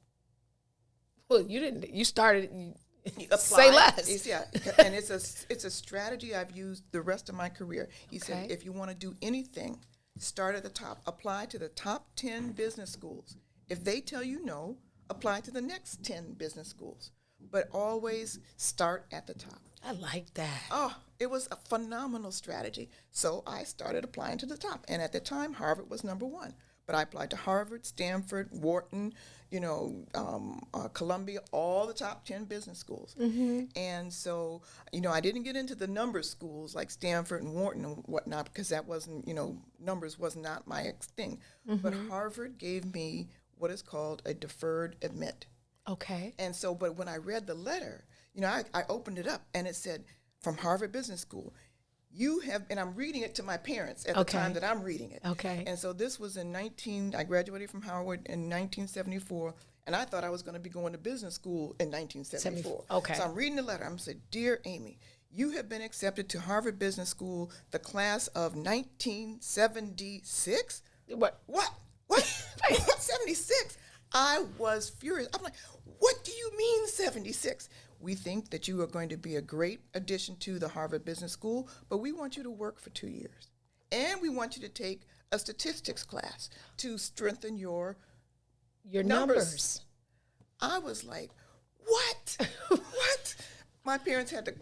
Well, you didn't. You started. Apply. Say less. Yeah, and it's a strategy I've used the rest of my career. He said, if you want to do anything, start at the top. Apply to the top 10 business schools. If they tell you no, apply to the next 10 business schools. But always start at the top. I like that. Oh, it was a phenomenal strategy. So I started applying to the top. And at the time, Harvard was number one. But I applied to Harvard, Stanford, Wharton, Columbia, all the top 10 business schools. And so, I didn't get into the number schools like Stanford and Wharton and whatnot because that wasn't, numbers was not my thing. But Harvard gave me what is called a deferred admit. Okay. And so, but when I read the letter, I opened it up and it said, from Harvard Business School, you have, and I'm reading it to my parents at the time that I'm reading it. Okay. And so this was I graduated from Howard in 1974, and I thought I was going to be going to business school in 1974. Okay. So I'm reading the letter. I'm saying, Dear Amy, you have been accepted to Harvard Business School, the class of 1976? What? 76? I was furious. I'm like, what do you mean 76? We think that you are going to be a great addition to the Harvard Business School, but we want you to work for 2 years. And we want you to take a statistics class to strengthen your numbers. I was like, what? What? My parents had to,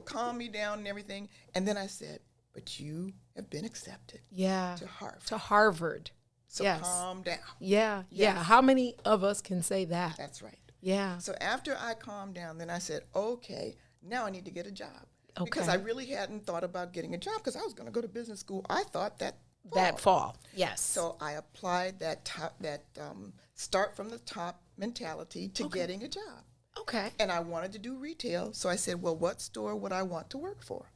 calm me down and everything. And then I said, but you have been accepted to Harvard. To Harvard. So calm down. Yeah. How many of us can say that? That's right. Yeah. So after I calmed down, then I said, okay, now I need to get a job. Okay. Because I really hadn't thought about getting a job because I was going to go to business school. I thought that fall. Yes. So I applied that start from the top mentality to getting a job. Okay. And I wanted to do retail. So I said, well, what store would I want to work for?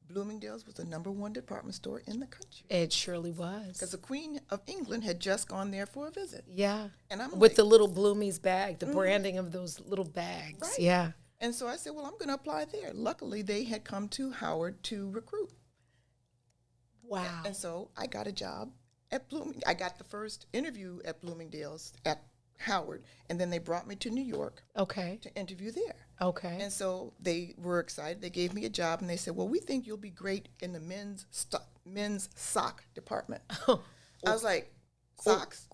Bloomingdale's was the #1 department store in the country. It surely was. Because the Queen of England had just gone there for a visit. Yeah. And I'm with the little Bloomies bag, the branding of those little bags. Right. Yeah. And so I said, well, I'm going to apply there. Luckily, they had come to Howard to recruit. Wow. And so I got a job at I got the first interview at Bloomingdale's at Howard, and then they brought me to New York to interview there. Okay. And so they were excited. They gave me a job, and they said, well, we think you'll be great in the men's sock department. I was like, socks?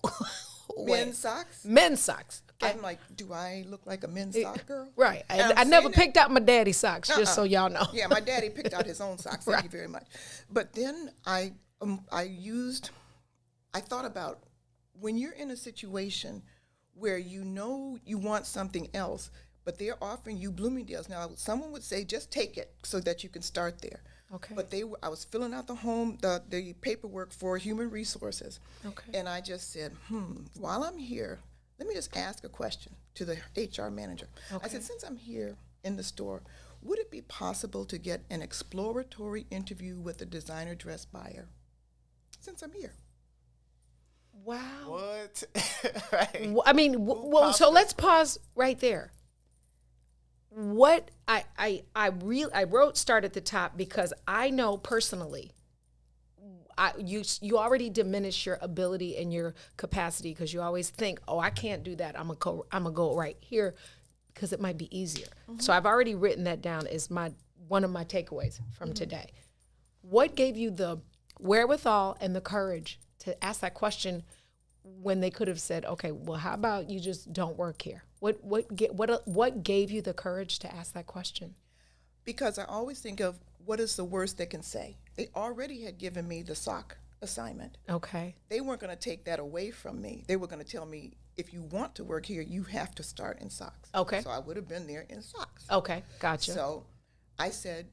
Men's socks? Men's socks. Okay. I'm like, do I look like a men's sock girl? Right. I never picked out my daddy's socks, just so y'all know. Yeah, my daddy picked out his own socks. Thank you very much. But then I thought about when you're in a situation where you know you want something else, but they're offering you Bloomingdale's. Now, someone would say, just take it so that you can start there. Okay. But I was filling out the paperwork for human resources. Okay. And I just said, while I'm here, let me just ask a question to the HR manager. Okay. I said, since I'm here in the store, would it be possible to get an exploratory interview with a designer dress buyer? Since I'm here. Wow. What? Right. I mean, so let's pause right there. What I wrote start at the top because I know personally, you already diminish your ability and your capacity because you always think, oh, I can't do that. I'm gonna go right here because it might be easier. Mm-hmm. So I've already written that down as one of my takeaways from today. What gave you the wherewithal and the courage to ask that question when they could have said, okay, well, how about you just don't work here? What gave you the courage to ask that question? Because I always think of what is the worst they can say. They already had given me the sock assignment. Okay. They weren't going to take that away from me. They were going to tell me, if you want to work here, you have to start in socks. Okay. So I would have been there in socks. Okay, gotcha. So I said,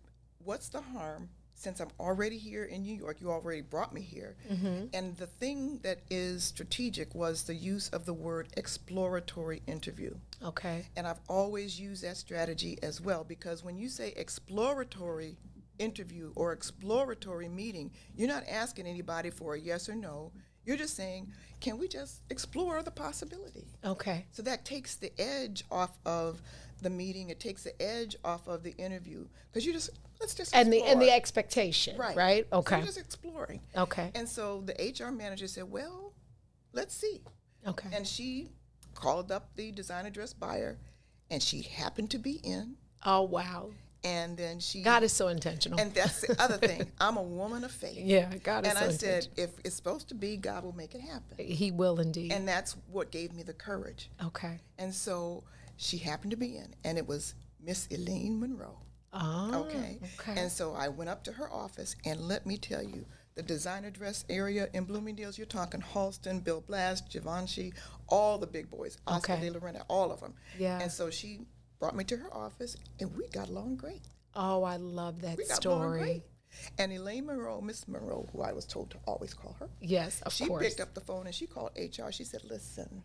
what's the harm? Since I'm already here in New York, you already brought me here. And the thing that is strategic was the use of the word exploratory interview. Okay. And I've always used that strategy as well, because when you say exploratory interview or exploratory meeting, you're not asking anybody for a yes or no. You're just saying, can we just explore the possibility? Okay. So that takes the edge off of the meeting. It takes the edge off of the interview, because let's just explore. And the expectation, right? Okay. So we're just exploring. Okay. And so the HR manager said, well, let's see. Okay. And she called up the designer dress buyer, and she happened to be in. Oh, wow. And then God is so intentional. And that's the other thing. I'm a woman of faith. Yeah, God is and so I intentional. said, if it's supposed to be, God will make it happen. He will indeed. And that's what gave me the courage. Okay. And so she happened to be in, and it was Miss Elaine Monroe. Oh, okay. And so I went up to her office, and let me tell you, the designer dress area in Bloomingdale's, you're talking Halston, Bill Blast, Givenchy, all the big boys, Oscar de la Renta, all of them. Yeah. And so she brought me to her office, and we got along great. Oh, I love that We got story. along great. And Elaine Monroe, Miss Monroe, who I was told to always call her. Yes, of course. She picked up the phone and she called HR. She said, listen,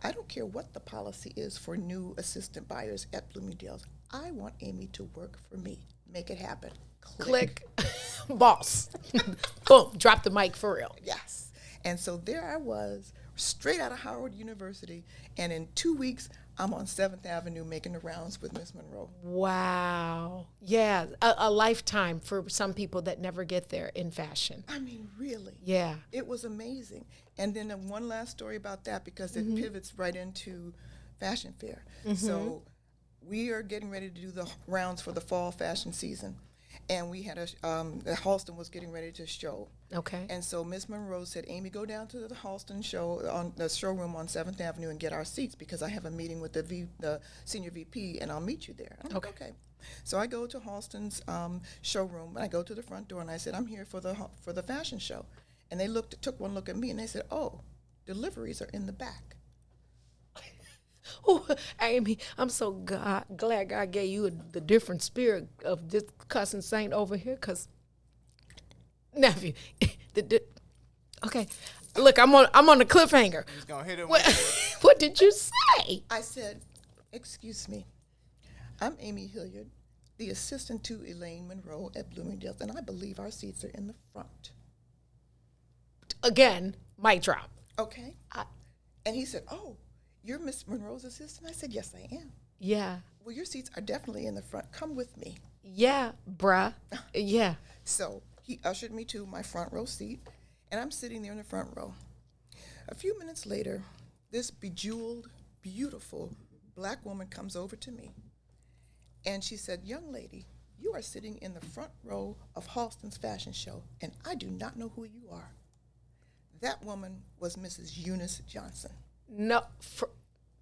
I don't care what the policy is for new assistant buyers at Bloomingdale's. I want Amy to work for me. Make it happen. Click. Boss. Boom. Drop the mic for real. Yes. And so there I was, straight out of Howard University. And in 2 weeks, I'm on 7th Avenue making the rounds with Miss Monroe. Wow. Yeah. A lifetime for some people that never get there in fashion. I mean, really. Yeah. It was amazing. And then one last story about that, because it pivots right into Fashion Fair. So we are getting ready to do the rounds for the fall fashion season. And we had Halston was getting ready to show. Okay. And so Miss Monroe said, Amy, go down to the Halston show, on the showroom on 7th Avenue, and get our seats, because I have a meeting with the senior VP, and I'll meet you there. I'm like, okay. So I go to Halston's showroom, and I go to the front door, and I said, I'm here for the fashion show. And they took one look at me, and they said, oh, deliveries are in the back. Oh, Amy, I'm so glad God gave you the different spirit of this cussing saint over here, because nephew, okay, look, I'm on a cliffhanger. He's gonna hit it. What did you say? I said, excuse me, I'm Amy Hilliard, the assistant to Elaine Monroe at Bloomingdale's, and I believe our seats are in the front. Again, mic drop. Okay. And he said, oh, you're Miss Monroe's assistant? I said, yes, I am. Yeah. Well, your seats are definitely in the front. Come with me. Yeah, bruh. Yeah. So he ushered me to my front row seat, and I'm sitting there in the front row. A few minutes later, this bejeweled, beautiful black woman comes over to me, and she said, young lady, you are sitting in the front row of Halston's fashion show, and I do not know who you are. That woman was Mrs. Eunice Johnson. No,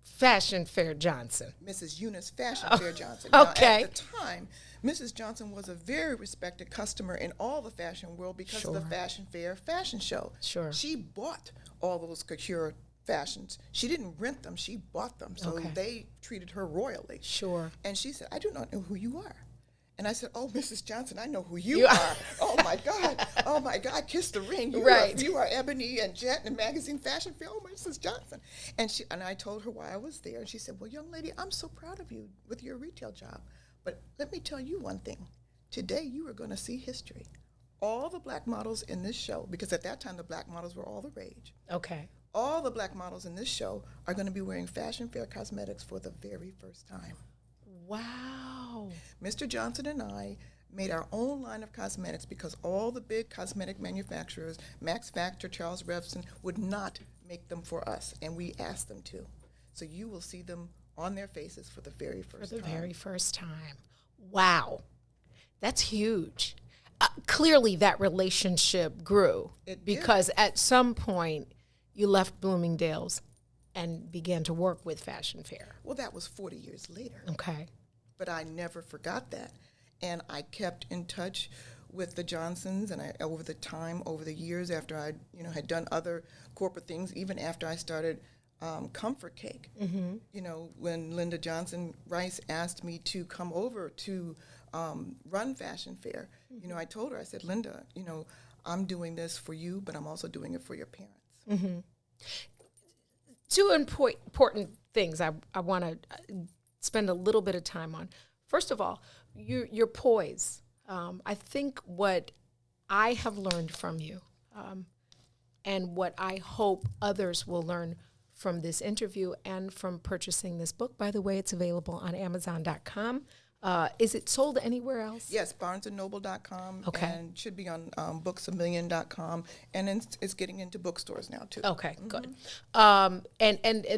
Fashion Fair Johnson. Mrs. Eunice Fashion Fair Johnson. Okay. Now, at the time, Mrs. Johnson was a very respected customer in all the fashion world because of the Fashion Fair fashion show. Sure. She bought all those couture fashions. She didn't rent them, she bought them. So they treated her royally. Sure. And she said, I do not know who you are. And I said, oh, Mrs. Johnson, I know who you are. Oh, my God. Oh, my God. Kiss the ring. You are Ebony and Jet and Magazine Fashion Fair. Oh, Mrs. Johnson. And I told her why I was there. And she said, well, young lady, I'm so proud of you with your retail job. But let me tell you one thing. Today, you are going to see history. All the black models in this show, because at that time, the black models were all the rage. Okay. All the black models in this show are going to be wearing Fashion Fair cosmetics for the very first time. Wow. Mr. Johnson and I made our own line of cosmetics because all the big cosmetic manufacturers, Max Factor, Charles Revson, would not make them for us, and we asked them to. So you will see them on their faces for the very first time. Very first time. Wow. That's huge. Clearly that relationship grew because at some point you left Bloomingdale's and began to work with Fashion Fair. Well, that was 40 years later. Okay. But I never forgot that. And I kept in touch with the Johnsons, and over the years after I had done other corporate things, even after I started Comfort Cake. Mm-hmm. When Linda Johnson Rice asked me to come over to run Fashion Fair, you know, I told her, I said, Linda, you know, I'm doing this for you, but I'm also doing it for your parents. Mm-hmm. Two important things I want to spend a little bit of time on. First of all, your poise. I think what I have learned from you, and what I hope others will learn from this interview and from purchasing this book. By the way, it's available on Amazon.com. Is it sold anywhere else? Yes, BarnesandNoble.com. Okay. And should be on BooksAMillion.com. And it's getting into bookstores now, too. Okay, good. And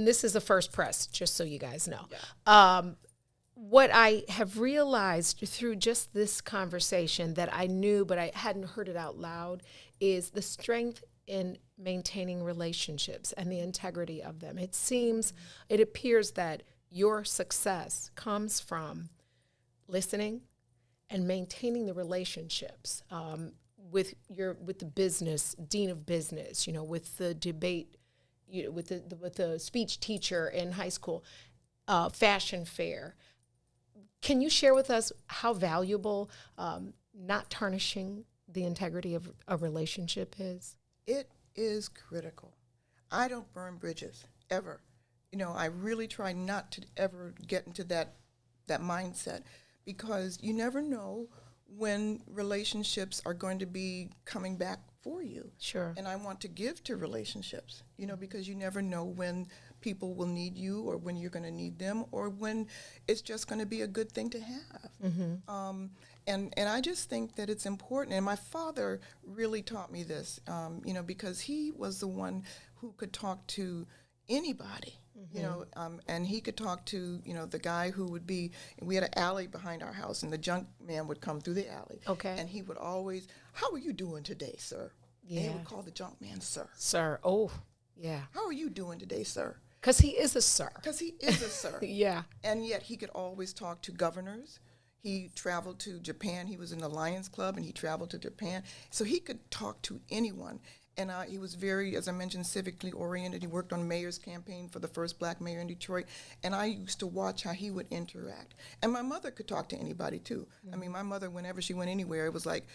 this is a first press, just so you guys know. Yeah. What I have realized through just this conversation that I knew, but I hadn't heard it out loud, is the strength in maintaining relationships and the integrity of them. It appears that your success comes from listening and maintaining the relationships with the business dean of business, you know, with the debate, you know, with the speech teacher in high school, Fashion Fair. Can you share with us how valuable not tarnishing the integrity of a relationship is? It is critical. I don't burn bridges, ever. You know, I really try not to ever get into that mindset, because you never know when relationships are going to be coming back for you. Sure. And I want to give to relationships, you know, because you never know when people will need you, or when you're going to need them, or when it's just going to be a good thing to have. Mm-hmm. And I just think that it's important. And my father really taught me this, you know, because he was the one who could talk to anybody. Mm-hmm. You know, and he could talk to, you know, the guy who would be, we had an alley behind our house, and the junk man would come through the alley. Okay. And he would always, how are you doing today, sir? Yeah. And he would call the junk man sir. Sir. Oh, yeah. How are you doing today, sir? Because he is a sir. Because he is a sir. Yeah. And yet he could always talk to governors. He traveled to Japan. He was in the Lions Club, and he traveled to Japan. So he could talk to anyone. And he was very, as I mentioned, civically oriented. He worked on mayor's campaign for the first black mayor in Detroit. And I used to watch how he would interact. And my mother could talk to anybody, too. Mm-hmm. I mean, my mother, whenever she went anywhere, it was like,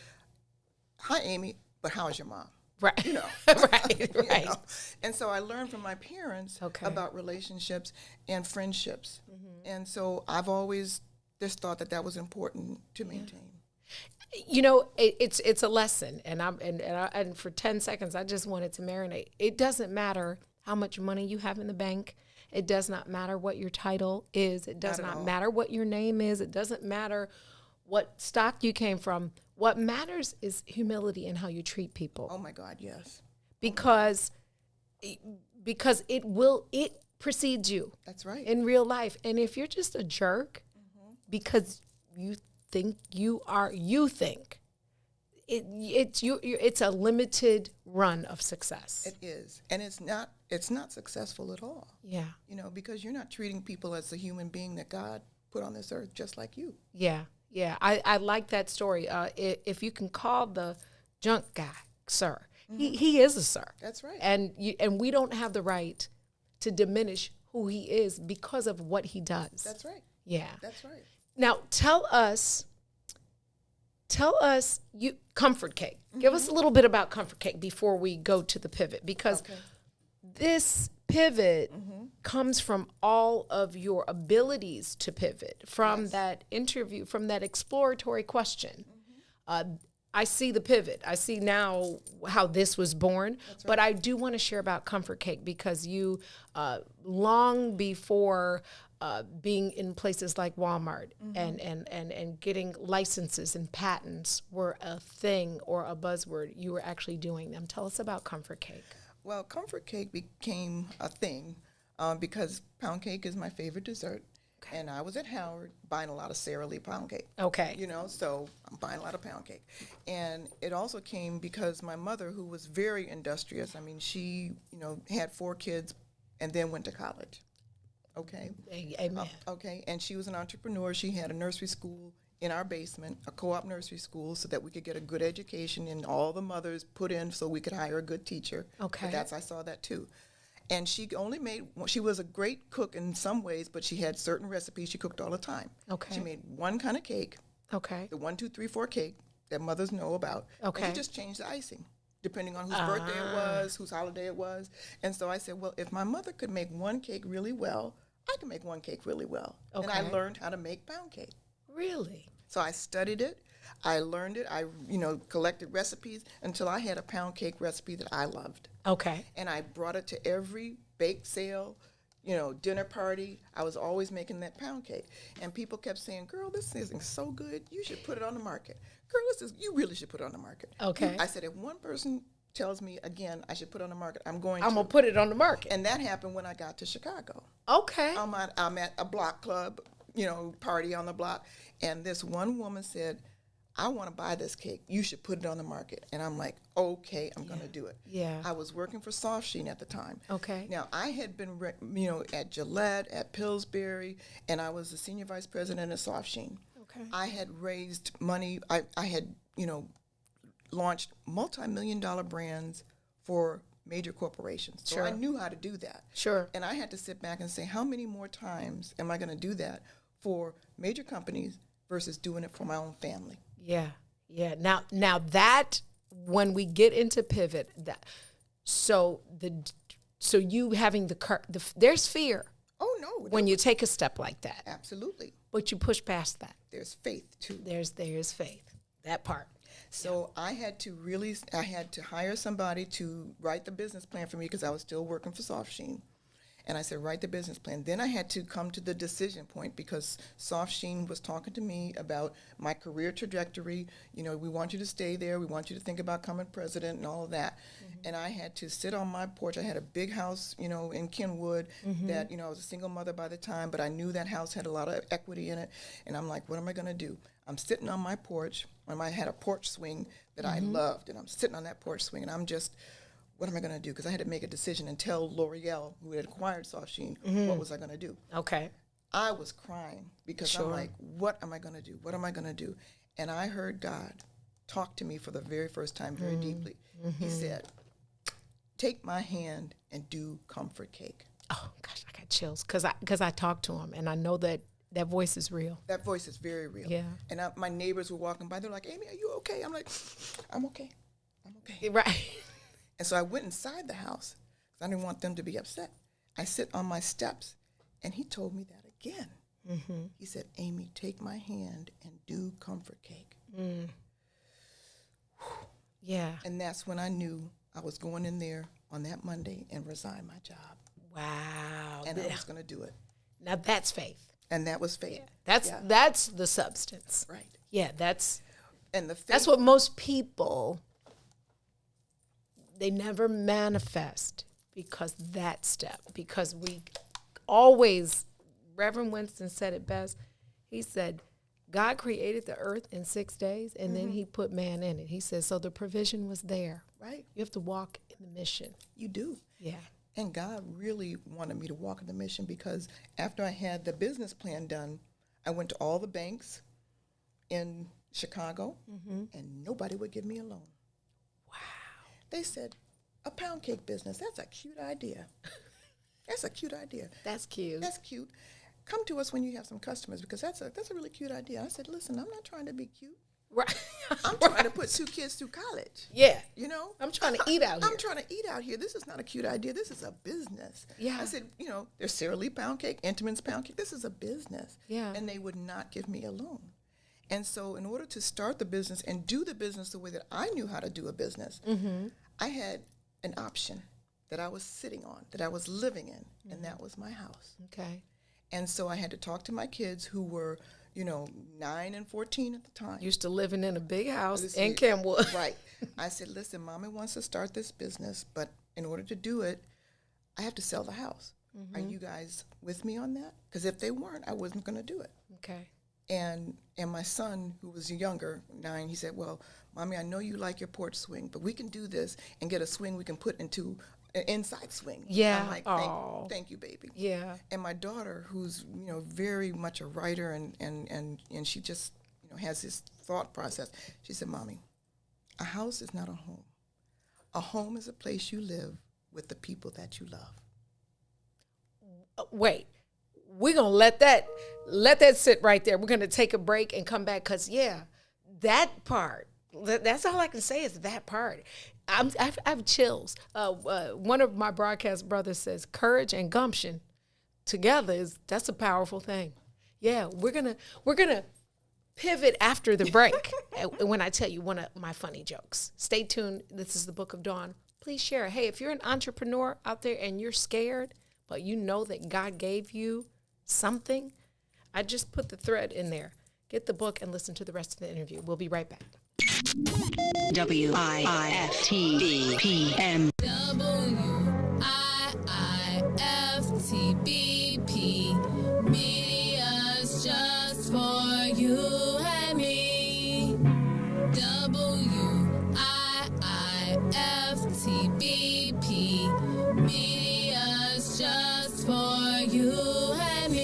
hi, Amy, but how's your mom? Right. You know. right. You know? And so I learned from my parents about relationships and friendships. Mm-hmm. And so I've always just thought that was important to maintain. You know, it's a lesson, and for 10 seconds, I just wanted to marinate. It doesn't matter how much money you have in the bank. It does not matter what your title is. It does not matter what your name is. It doesn't matter what stock you came from. What matters is humility and how you treat people. Oh my God, yes. Because it precedes you. That's right. In real life. And if you're just a jerk because you think it's a limited run of success. It is. And it's not successful at all. Yeah. You know, because you're not treating people as the human being that God put on this earth, just like you. Yeah. Yeah. I like that story. If you can call the junk guy sir, he is a sir. That's right. And we don't have the right to diminish who he is because of what he does. That's right. Yeah. That's right. Now, tell us, you Comfort Cake. Mm-hmm. Give us a little bit about Comfort Cake before we go to the pivot, because this pivot comes from all of your abilities to pivot, from that interview, from that exploratory question. I see the pivot. I see now how this was born. That's right. But I do want to share about Comfort Cake, because you, long before being in places like Walmart and getting licenses and patents were a thing or a buzzword, you were actually doing them. Tell us about Comfort Cake. Well, Comfort Cake became a thing because pound cake is my favorite dessert. Okay. And I was at Howard buying a lot of Sara Lee pound cake. Okay. You know, so I'm buying a lot of pound cake. And it also came because my mother, who was very industrious, I mean, she, you know, had 4 kids and then went to college. Okay. Amen. Okay. And she was an entrepreneur. She had a nursery school in our basement, a co-op nursery school, so that we could get a good education, and all the mothers put in so we could hire a good teacher. Okay. But I saw that too. And she was a great cook in some ways, but she had certain recipes she cooked all the time. Okay. She made one kind of cake Okay. The 1, 2, 3, 4 cake that mothers know about. Okay. And you just change the icing, depending on whose birthday it was, whose holiday it was. And so I said, well, if my mother could make one cake really well, I can make one cake really well. Okay. And I learned how to make pound cake. Really? So I studied it. I learned it. I, collected recipes until I had a pound cake recipe that I loved. Okay. And I brought it to every bake sale, dinner party. I was always making that pound cake. And people kept saying, girl, this isn't so good. You should put it on the market. Girl, you really should put it on the market. Okay. I said, if one person tells me again I should put it on the market, I'm going to put it on the market. And that happened when I got to Chicago. Okay. I'm at a block club, party on the block. And this one woman said, I want to buy this cake. You should put it on the market. And I'm like, okay, I'm going to do it. Yeah. I was working for Soft Sheen at the time. Okay. Now, I had been, at Gillette, at Pillsbury, and I was the senior vice president at Soft Sheen. Okay. I had raised money. I had, launched multi-million-dollar brands for major corporations. So Sure. I knew how to do that. Sure. And I had to sit back and say, how many more times am I going to do that for major companies versus doing it for my own family? Yeah. Yeah. Now that when we get into pivot, so you having there's fear. Oh no. When you take a step like that. Absolutely. But you push past that. There's faith too. There's faith. That part. So I had to hire somebody to write the business plan for me because I was still working for Soft Sheen. And I said, write the business plan. Then I had to come to the decision point because Soft Sheen was talking to me about my career trajectory. We want you to stay there. We want you to think about becoming president and all of that. Mm-hmm. And I had to sit on my porch. I had a big house, in Kenwood that, I was a single mother by the time, but I knew that house had a lot of equity in it. And I'm like, what am I going to do? I'm sitting on my porch. I had a porch swing that I loved. And I'm sitting on that porch swing and I'm just, what am I going to do? Because I had to make a decision and tell L'Oreal, who had acquired Soft Sheen, what was I going to do? Okay. I was crying because I'm like, what am I going to do? What am I going to do? And I heard God talk to me for the very first time very deeply. He said, take my hand and do comfort cake. Oh, gosh, I got chills because I talked to him, and I know that voice is real. That voice is very real. Yeah. And my neighbors were walking by. They're like, Amy, are you okay? I'm like, I'm okay. I'm okay. Right. And so I went inside the house because I didn't want them to be upset. I sit on my steps, and he told me that again. Mm-hmm. He said, Amy, take my hand and do comfort cake. Mm. Yeah. And that's when I knew I was going in there on that Monday and resign my job. Wow. And I was going to do it. Now that's faith. And that was faith. Yeah. That's the substance. Right. Yeah, that's faith, what most people, they never manifest because we always, Reverend Winston said it best. He said, God created the earth in 6 days and then he put man in it. He said, so the provision was there. Right. You have to walk in the mission. You do. Yeah. And God really wanted me to walk in the mission because after I had the business plan done, I went to all the banks in Chicago and nobody would give me a loan. Wow. They said, a pound cake business, that's a cute idea. That's a cute idea. That's cute. That's cute. Come to us when you have some customers because that's a really cute idea. I said, listen, I'm not trying to be cute. Right. I'm trying to put 2 kids through college. Yeah. I'm trying to eat out here. I'm trying to eat out here. This is not a cute idea. This is a business. Yeah. I said, there's Sara Lee pound cake, Intamin's pound cake. This is a business. Yeah. And they would not give me a loan. And so in order to start the business and do the business the way that I knew how to do a business, I had an option that I was sitting on, that I was living in, and that was my house. Okay. And so I had to talk to my kids who were, 9 and 14 at the time. Used to living in a big house in Kenwood. Right. I said, listen, Mommy wants to start this business, but in order to do it, I have to sell the house. Are you guys with me on that? Because if they weren't, I wasn't going to do it. Okay. And my son, who was younger, 9, he said, well, Mommy, I know you like your porch swing, but we can do this and get a swing we can put into an inside swing. Yeah. I'm like, thank you, baby. Yeah. And my daughter, who's, very much a writer and she just, has this thought process. She said, Mommy, a house is not a home. A home is a place you live with the people that you love. Wait, we're going to let that sit right there. We're going to take a break and come back because, that part, that's all I can say is that part. I have chills. One of my broadcast brothers says courage and gumption together that's a powerful thing. Yeah, we're gonna pivot after the break when I tell you one of my funny jokes. Stay tuned. This is the Book of Dawn. Please share. Hey, if you're an entrepreneur out there and you're scared, but you know that God gave you something, I just put the thread in there. Get the book and listen to the rest of the interview. We'll be right back. WIIFTBPM. WIIFTBP. Media's just for you and me. WIIFTBP. Media's just for you and me.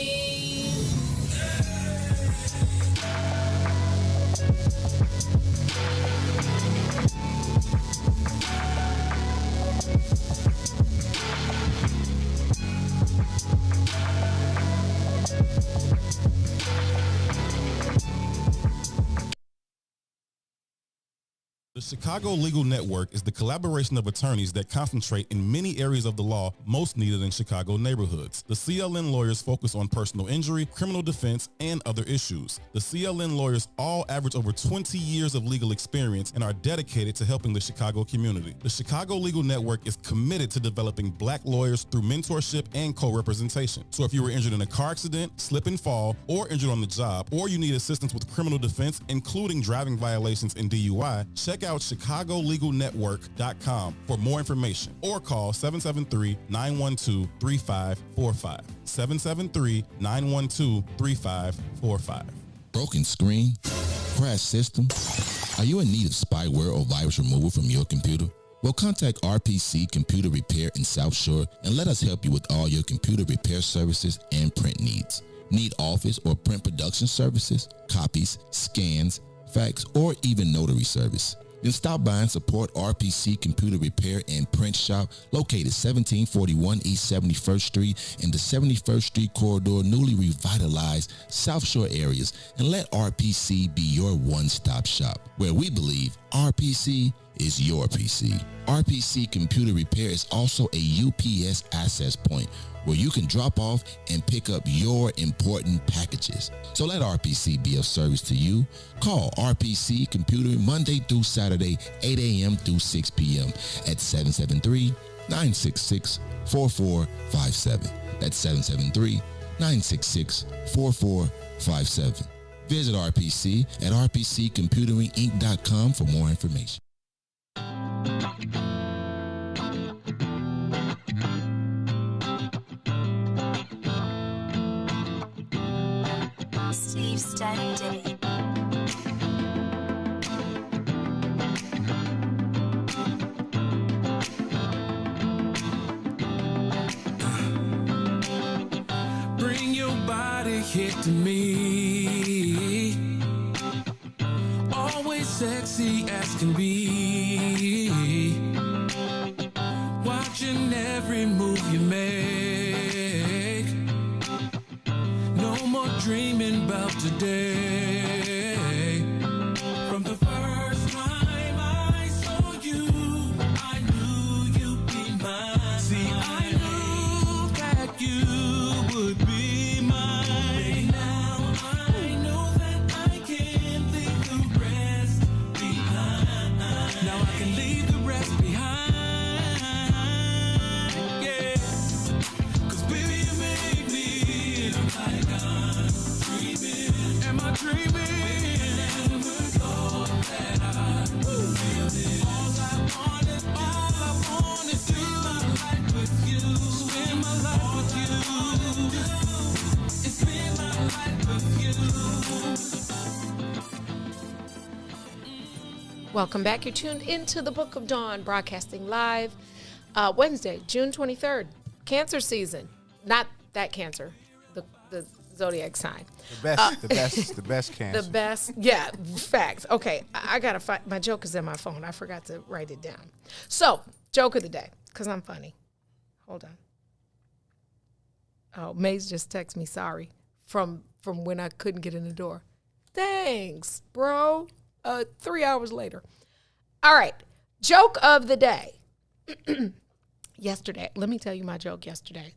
The Chicago Legal Network is the collaboration of attorneys that concentrate in many areas of the law most needed in Chicago neighborhoods. The CLN lawyers focus on personal injury, criminal defense, and other issues. The CLN lawyers all average over 20 years of legal experience and are dedicated to helping the Chicago community. The Chicago Legal Network is committed to developing black lawyers through mentorship and co-representation. So if you were injured in a car accident, slip and fall, or injured on the job, or you need assistance with criminal defense, including driving violations and DUI, check out ChicagoLegalNetwork.com for more information or call 773-912-3545. 773-912-3545. Broken screen? Crash system? Are you in need of spyware or virus removal from your computer? Well, contact RPC Computer Repair in South Shore and let us help you with all your computer repair services and print needs. Need office or print production services, copies, scans, fax, or even notary service? Then stop by and support RPC Computer Repair and Print Shop located 1741 East 71st Street in the 71st Street corridor, newly revitalized South Shore areas, and let RPC be your one-stop shop, where we believe RPC is your PC. RPC Computer Repair is also a UPS access point where you can drop off and pick up your important packages. So let RPC be of service to you. Call RPC Computer Monday through Saturday, 8 a.m. through 6 p.m. at 773-966-4457. That's 773-966-4457. Visit RPC at rpccomputeringinc.com for more information. Steve Stanley. Bring your body here to me. Always sexy as can be. Watching every move you make. No more dreaming about today. From the first time I saw you, I knew you'd be mine. See, I knew that you would be mine. Now I know that I can leave the rest behind. Now I can leave the rest behind. Yeah. 'Cause baby, you make me feel like I'm dreaming. Am I dreaming? Never thought that I would feel this. All I want is to spend my life with you. Spend my life with you. And spend my life with you. Welcome back. You're tuned into the Book of Dawn, broadcasting live Wednesday, June 23rd. Cancer season. Not that cancer, the zodiac sign. The best cancer. The best, yeah, facts. Okay, I gotta find, my joke is in my phone. I forgot to write it down. So, joke of the day, because I'm funny. Hold on. Oh, Maze just texted me sorry from when I couldn't get in the door. Thanks, bro. 3 hours later. All right. Joke of the day. Yesterday, let me tell you my joke yesterday.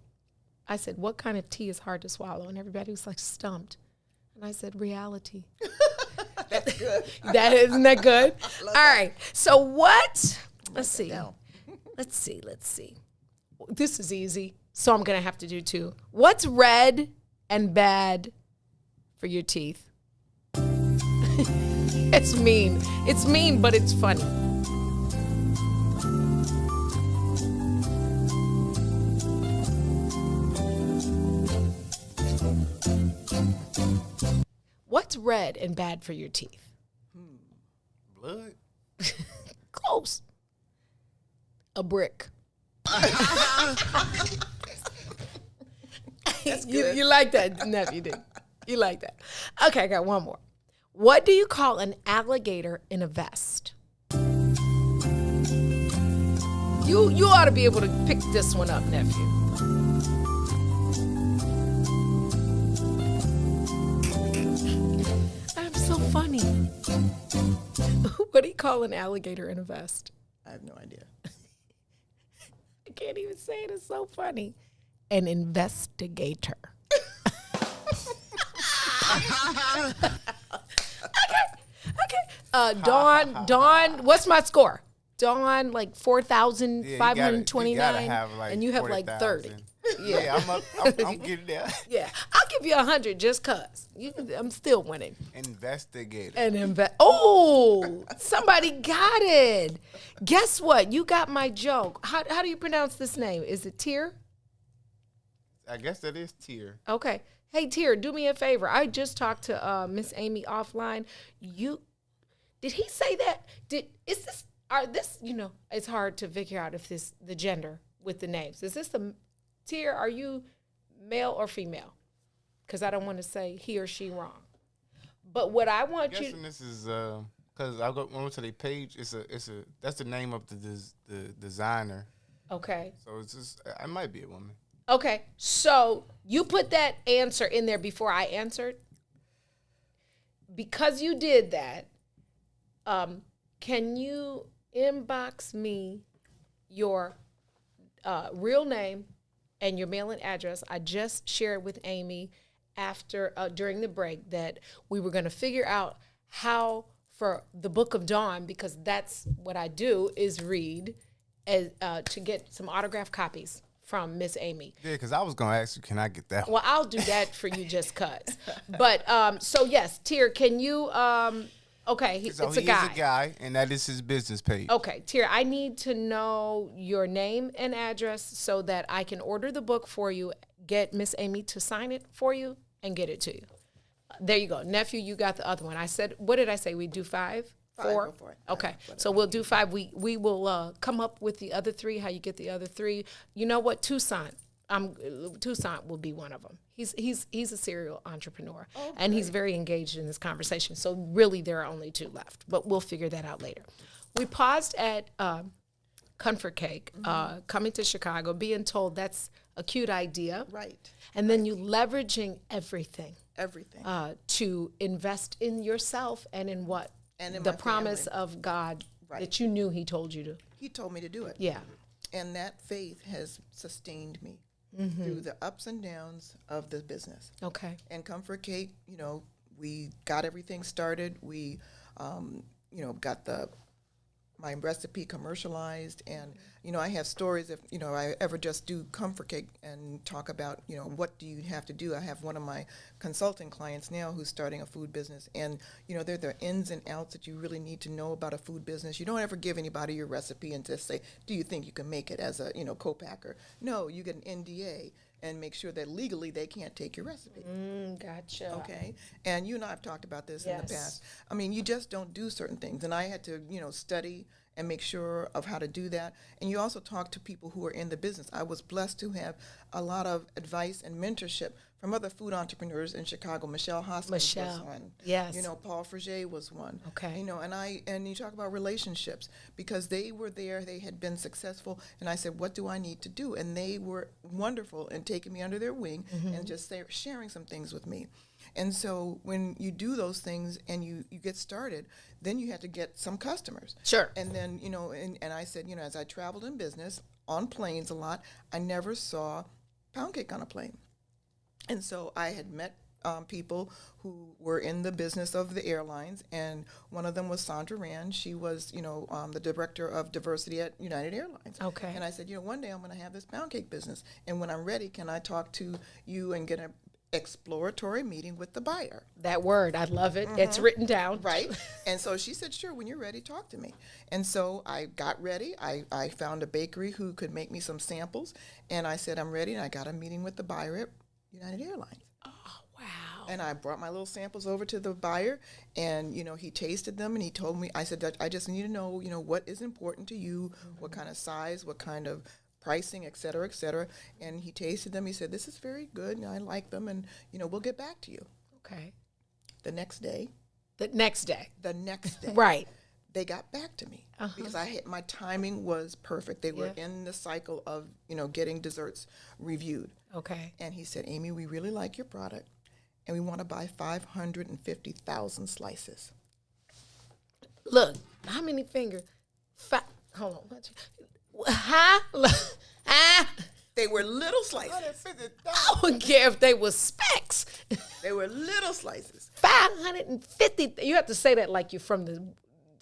I said, what kind of tea is hard to swallow? And everybody was like stumped. And I said, reality. That's good. Isn't that good? All right. So what? Let's see. Let's see. This is easy. So I'm going to have to do two. What's red and bad for your teeth? It's mean. It's mean, but it's funny. What's red and bad for your teeth? Blood? Close. A brick. That's good. You like that, nephew, did you like that? Okay, I got one more. What do you call an alligator in a vest? You ought to be able to pick this one up, nephew. I'm so funny. What do you call an alligator in a vest? I have no idea. I can't even say it. It's so funny. An investigator. Okay. Dawn, what's my score? Dawn, like 4,529, and you have 40, like 30. Yeah, I'm getting there. Yeah, I'll give you 100 just cause. I'm still winning. Investigator. Oh, somebody got it. Guess what? You got my joke. How do you pronounce this name? Is it Tyr? I guess that is Tyr. Okay. Hey, Tyr, do me a favor. I just talked to Miss Amy offline. Did he say that? It's hard to figure out if the gender with the names. Is this the Tyr? Are you male or female? Because I don't want to say he or she wrong. But what I want I'm guessing this is because I go to the page. That's the name of the designer. Okay. So it's just I might be a woman. Okay, so you put that answer in there before I answered. Because you did that, can you inbox me your real name and your mailing address? I just shared with Amy during the break that we were going to figure out how for the Book of Dawn, because that's what I do, is read, to get some autographed copies from Miss Amy. Yeah, because I was going to ask you, can I get that one? Well, I'll do that for you just cuz. But, so yes, Tyr, can you, okay, it's a guy. He's a guy, and that is his business page. Okay, Tyr, I need to know your name and address so that I can order the book for you, get Miss Amy to sign it for you, and get it to you. There you go. Nephew, you got the other one. I said, what did I say? We do 5? 4? Go for it. Okay, so we'll do 5. We will come up with the other 3, how you get the other 3. You know what? Toussaint will be one of them. He's a serial entrepreneur, and he's very engaged in this conversation. So really, there are only 2 left, but we'll figure that out later. We paused at Comfort Cake, coming to Chicago, being told that's a cute idea, right? And then you leveraging everything to invest in yourself and in what. And in the promise of God that you knew he told you to. He told me to do it. Yeah. And that faith has sustained me through the ups and downs of the business. Okay. And Comfort Cake, we got everything started. We, got my recipe commercialized. And, I have stories if, I ever just do Comfort Cake and talk about, what do you have to do? I have one of my consulting clients now who's starting a food business. And, there are ins and outs that you really need to know about a food business. You don't ever give anybody your recipe and just say, do you think you can make it as a, co-packer? No, you get an NDA and make sure that legally they can't take your recipe. Gotcha. Okay. And you and I have talked about this in the past. I mean, you just don't do certain things. And I had to, study and make sure of how to do that. And you also talk to people who are in the business. I was blessed to have a lot of advice and mentorship from other food entrepreneurs in Chicago. Michelle Hoskins was one. Yes. You know, Paul Frege was one. Okay. You know, and you talk about relationships, because they were there, they had been successful, and I said, what do I need to do? And they were wonderful in taking me under their wing and just sharing some things with me. And so when you do those things and you get started, then you have to get some customers. Sure. And then, you know, and I said, you know, as I traveled in business on planes a lot, I never saw pound cake on a plane. And so I had met people who were in the business of the airlines, and one of them was Sandra Rand. She was, you know, the director of diversity at United Airlines. Okay. And I said, you know, one day I'm going to have this pound cake business, and when I'm ready, can I talk to you and get an exploratory meeting with the buyer? That word, I love it. It's written down. Right. And so she said, sure, when you're ready, talk to me. And so I got ready. I found a bakery who could make me some samples, and I said, I'm ready, and I got a meeting with the buyer at United Airlines. Oh, wow. And I brought my little samples over to the buyer, and, you know, he tasted them, and he told me, I said, I just need to know, you know, what is important to you, what kind of size, what kind of pricing, et cetera, et cetera. And he tasted them. He said, this is very good, and I like them, and, you know, we'll get back to you. Okay. The next day. Right. They got back to me because my timing was perfect. They were in the cycle of, you know, getting desserts reviewed. Okay. And he said, Amy, we really like your product, and we want to buy 550,000 slices. Look, how many fingers? Hold on. They were little slices. I don't care if they were specks. They were little slices. 550. You have to say that like you're from the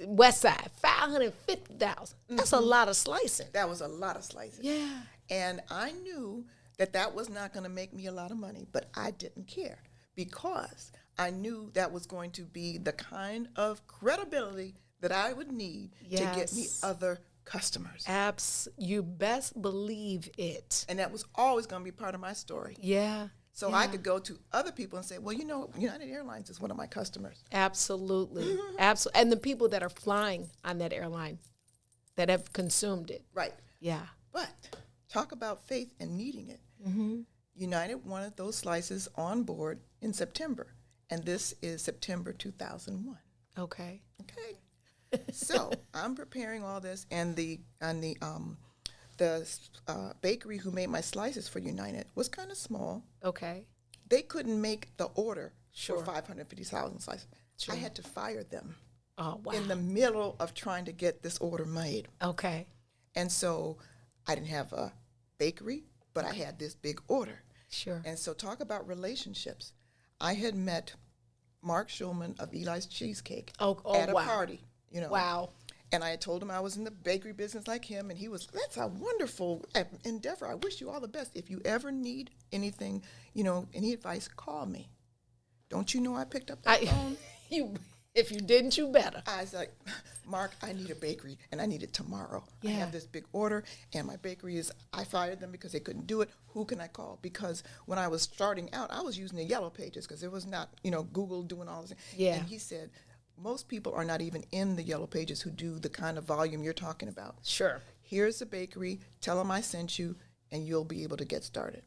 West Side. 550,000. That's a lot of slicing. That was a lot of slices. Yeah. And I knew that was not going to make me a lot of money, but I didn't care because I knew that was going to be the kind of credibility that I would need to get me other customers. You best believe it. And that was always going to be part of my story. Yeah. So I could go to other people and say, well, you know, United Airlines is one of my customers. Absolutely. Absolutely. And the people that are flying on that airline that have consumed it. Right. Yeah. But talk about faith and needing it. United wanted those slices on board in September. And this is September 2001. Okay. So I'm preparing all this, and the bakery who made my slices for United was kind of small. Okay. They couldn't make the order for 550,000 slices. I had to fire them. Oh, wow. In the middle of trying to get this order made. Okay. And so I didn't have a bakery, but I had this big order. Sure. And so talk about relationships. I had met Mark Schulman of Eli's Cheesecake at a party. You know. Wow. And I had told him I was in the bakery business like him, and he was, that's a wonderful endeavor. I wish you all the best. If you ever need anything, you know, any advice, call me. Don't you know I picked up that phone? If you didn't, you better. I was like, Mark, I need a bakery, and I need it tomorrow. Yeah. I have this big order, and my bakery is, I fired them because they couldn't do it. Who can I call? Because when I was starting out, I was using the Yellow Pages because it was not, you know, Google doing all this. Yeah. And he said, most people are not even in the Yellow Pages who do the kind of volume you're talking about. Sure. Here's the bakery. Tell them I sent you, and you'll be able to get started.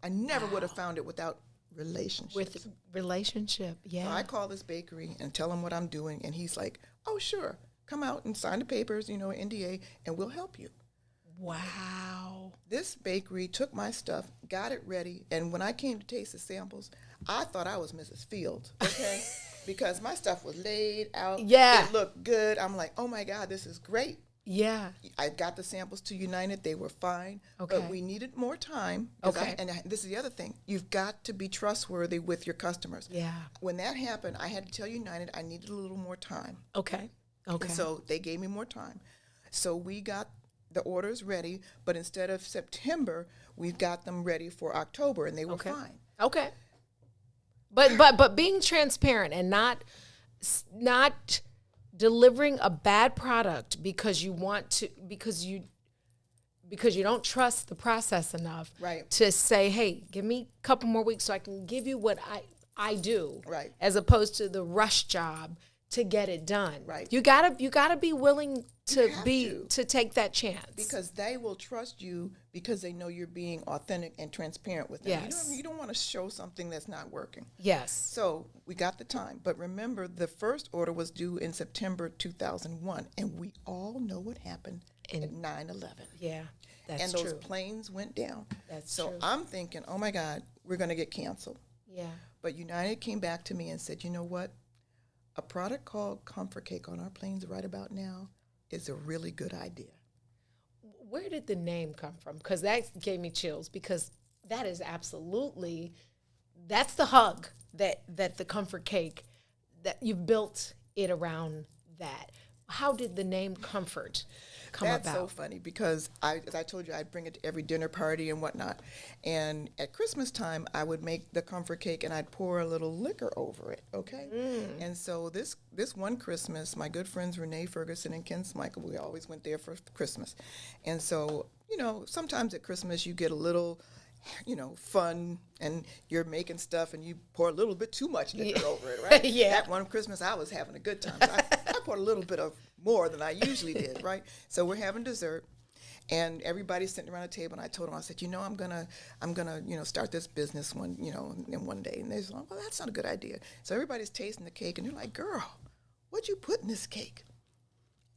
I never would have found it without relationships. With relationship, yeah. So I call this bakery and tell him what I'm doing, and he's like, oh, sure. Come out and sign the papers, you know, NDA, and we'll help you. Wow. This bakery took my stuff, got it ready, and when I came to taste the samples, I thought I was Mrs. Fields, okay? Because my stuff was laid out. Yeah. It looked good. I'm like, oh, my God, this is great. Yeah. I got the samples to United. They were fine. Okay. But we needed more time. Okay. This is the other thing. You've got to be trustworthy with your customers. Yeah. When that happened, I had to tell United I needed a little more time. Okay. Okay. And so they gave me more time. So we got the orders ready, but instead of September, we've got them ready for October, and they were fine. Okay. But being transparent and not delivering a bad product because you don't trust the process enough to say, hey, give me a couple more weeks so I can give you what I do, right? As opposed to the rush job to get it done. Right. You gotta be willing to take that chance. Because they will trust you because they know you're being authentic and transparent with them. Yes. You don't want to show something that's not working. Yes. So we got the time. But remember, the first order was due in September 2001. And we all know what happened at 9/11. Yeah, that's and true. those planes went down. That's so true. I'm thinking, oh my God, we're going to get canceled. Yeah. But United came back to me and said, you know what? A product called Comfort Cake on our planes right about now is a really good idea. Where did the name come from? Because that gave me chills, because that is absolutely, that's the hug that the Comfort Cake, that you've built it around that. How did the name Comfort come That's about? so funny because as I told you, I'd bring it to every dinner party and whatnot. And at Christmas time, I would make the comfort cake and I'd pour a little liquor over it, okay? And so this one Christmas, my good friends Renee Ferguson and Ken Smichael, we always went there for Christmas. And so, sometimes at Christmas you get a little, fun, and you're making stuff and you pour a little bit too much liquor over it, right? Yeah. That one Christmas I was having a good time. So I poured a little bit of more than I usually did, right? So we're having dessert, and everybody's sitting around the table, and I told them, I said, I'm gonna, start this business in one day. And they're like, well, that's not a good idea. So everybody's tasting the cake, and they're like, girl, what'd you put in this cake?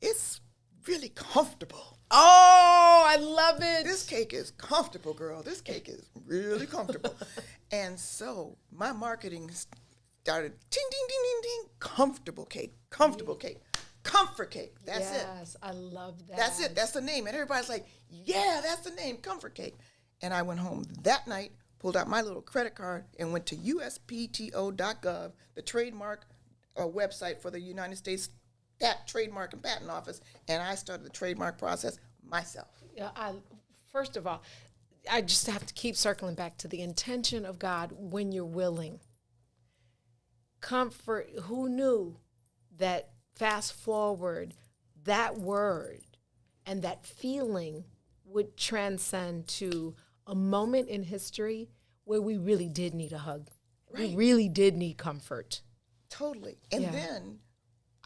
It's really comfortable. Oh, I love it. This cake is comfortable, girl. This cake is really comfortable. And so my marketing started, ding, ding, ding, ding, ding, comfortable cake, comfort cake. That's it. Yes, I love that. That's it. That's the name. And everybody's like, yeah, that's the name, comfort cake. And I went home that night, pulled out my little credit card, and went to uspto.gov, the trademark website for the United States Trademark and Patent Office, and I started the trademark process myself. Yeah, first of all, I just have to keep circling back to the intention of God when you're willing. Comfort, who knew that fast forward, that word and that feeling would transcend to a moment in history where we really did need a hug. Right. We really did need comfort. Totally. And then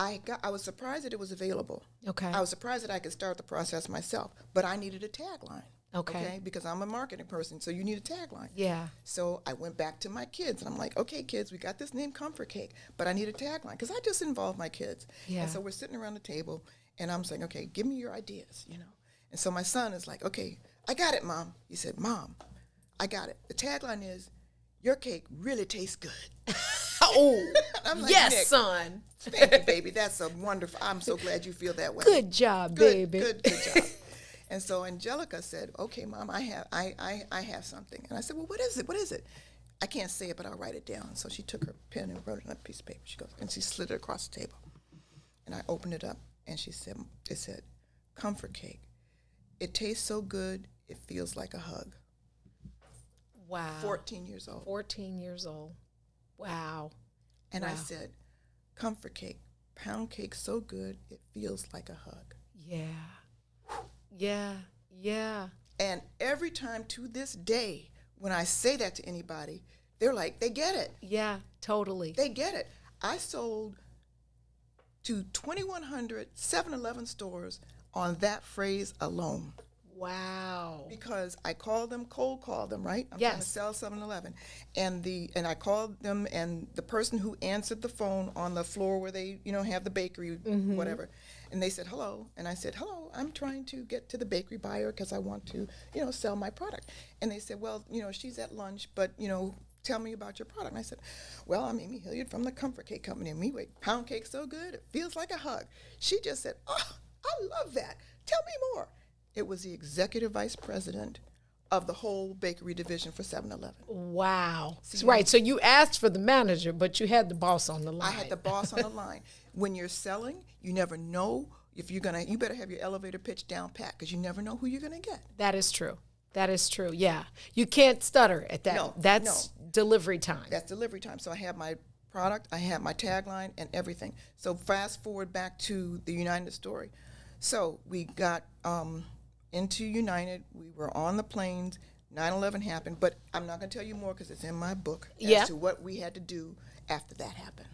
I was surprised that it was available. Okay. I was surprised that I could start the process myself, but I needed a tagline. Okay. Because I'm a marketing person, so you need a tagline. Yeah. So I went back to my kids, and I'm like, okay, kids, we got this name Comfort Cake, but I need a tagline, because I just involved my kids. Yeah. And so we're sitting around the table, and I'm saying, okay, give me your ideas, And so my son is like, okay, I got it, Mom. He said, Mom, I got it. The tagline is, your cake really tastes good. Oh, I'm like, yes, Nick, son. Thank you, baby. That's a wonderful. I'm so glad you feel that way. Good job, baby. Good job. And so Angelica said, "Okay, Mom, I have something." And I said, "Well, what is it? What is it?" I can't say it, but I'll write it down. So she took her pen and wrote it on a piece of paper. She goes and she slid it across the table. And I opened it up, and it said, "Comfort Cake. It tastes so good, it feels like a hug." Wow. 14 years old. 14 years old. Wow. And I said, Comfort Cake, pound cake so good, it feels like a hug. Yeah. Yeah. Yeah. And every time to this day, when I say that to anybody, they're like, they get it. Yeah, totally. They get it. I sold to 2,100 7-Eleven stores on that phrase alone. Wow. Because I cold called them, right? I'm yes. trying to sell 7-Eleven. And I called them, and the person who answered the phone on the floor where they, have the bakery, whatever, and they said, hello. And I said, hello, I'm trying to get to the bakery buyer because I want to, sell my product. And they said, well, she's at lunch, but, tell me about your product. And I said, well, I'm Amy Hilliard from the Comfort Cake Company, and we make pound cake so good, it feels like a hug. She just said, oh, I love that. Tell me more. It was the executive vice president of the whole bakery division for 7-Eleven. Wow. Right. So you asked for the manager, but you had the boss on the line. I had the boss on the line. When you're selling, you never know if you better have your elevator pitch down pat, because you never know who you're going to get. That is true. That is true. Yeah. You can't stutter at that. No. That's delivery time. That's delivery time. So I have my product, I have my tagline and everything. So fast forward back to the United story. So we got into United. We were on the planes. 9/11 happened, but I'm not going to tell you more because it's in my book as to what we had to do after that happened.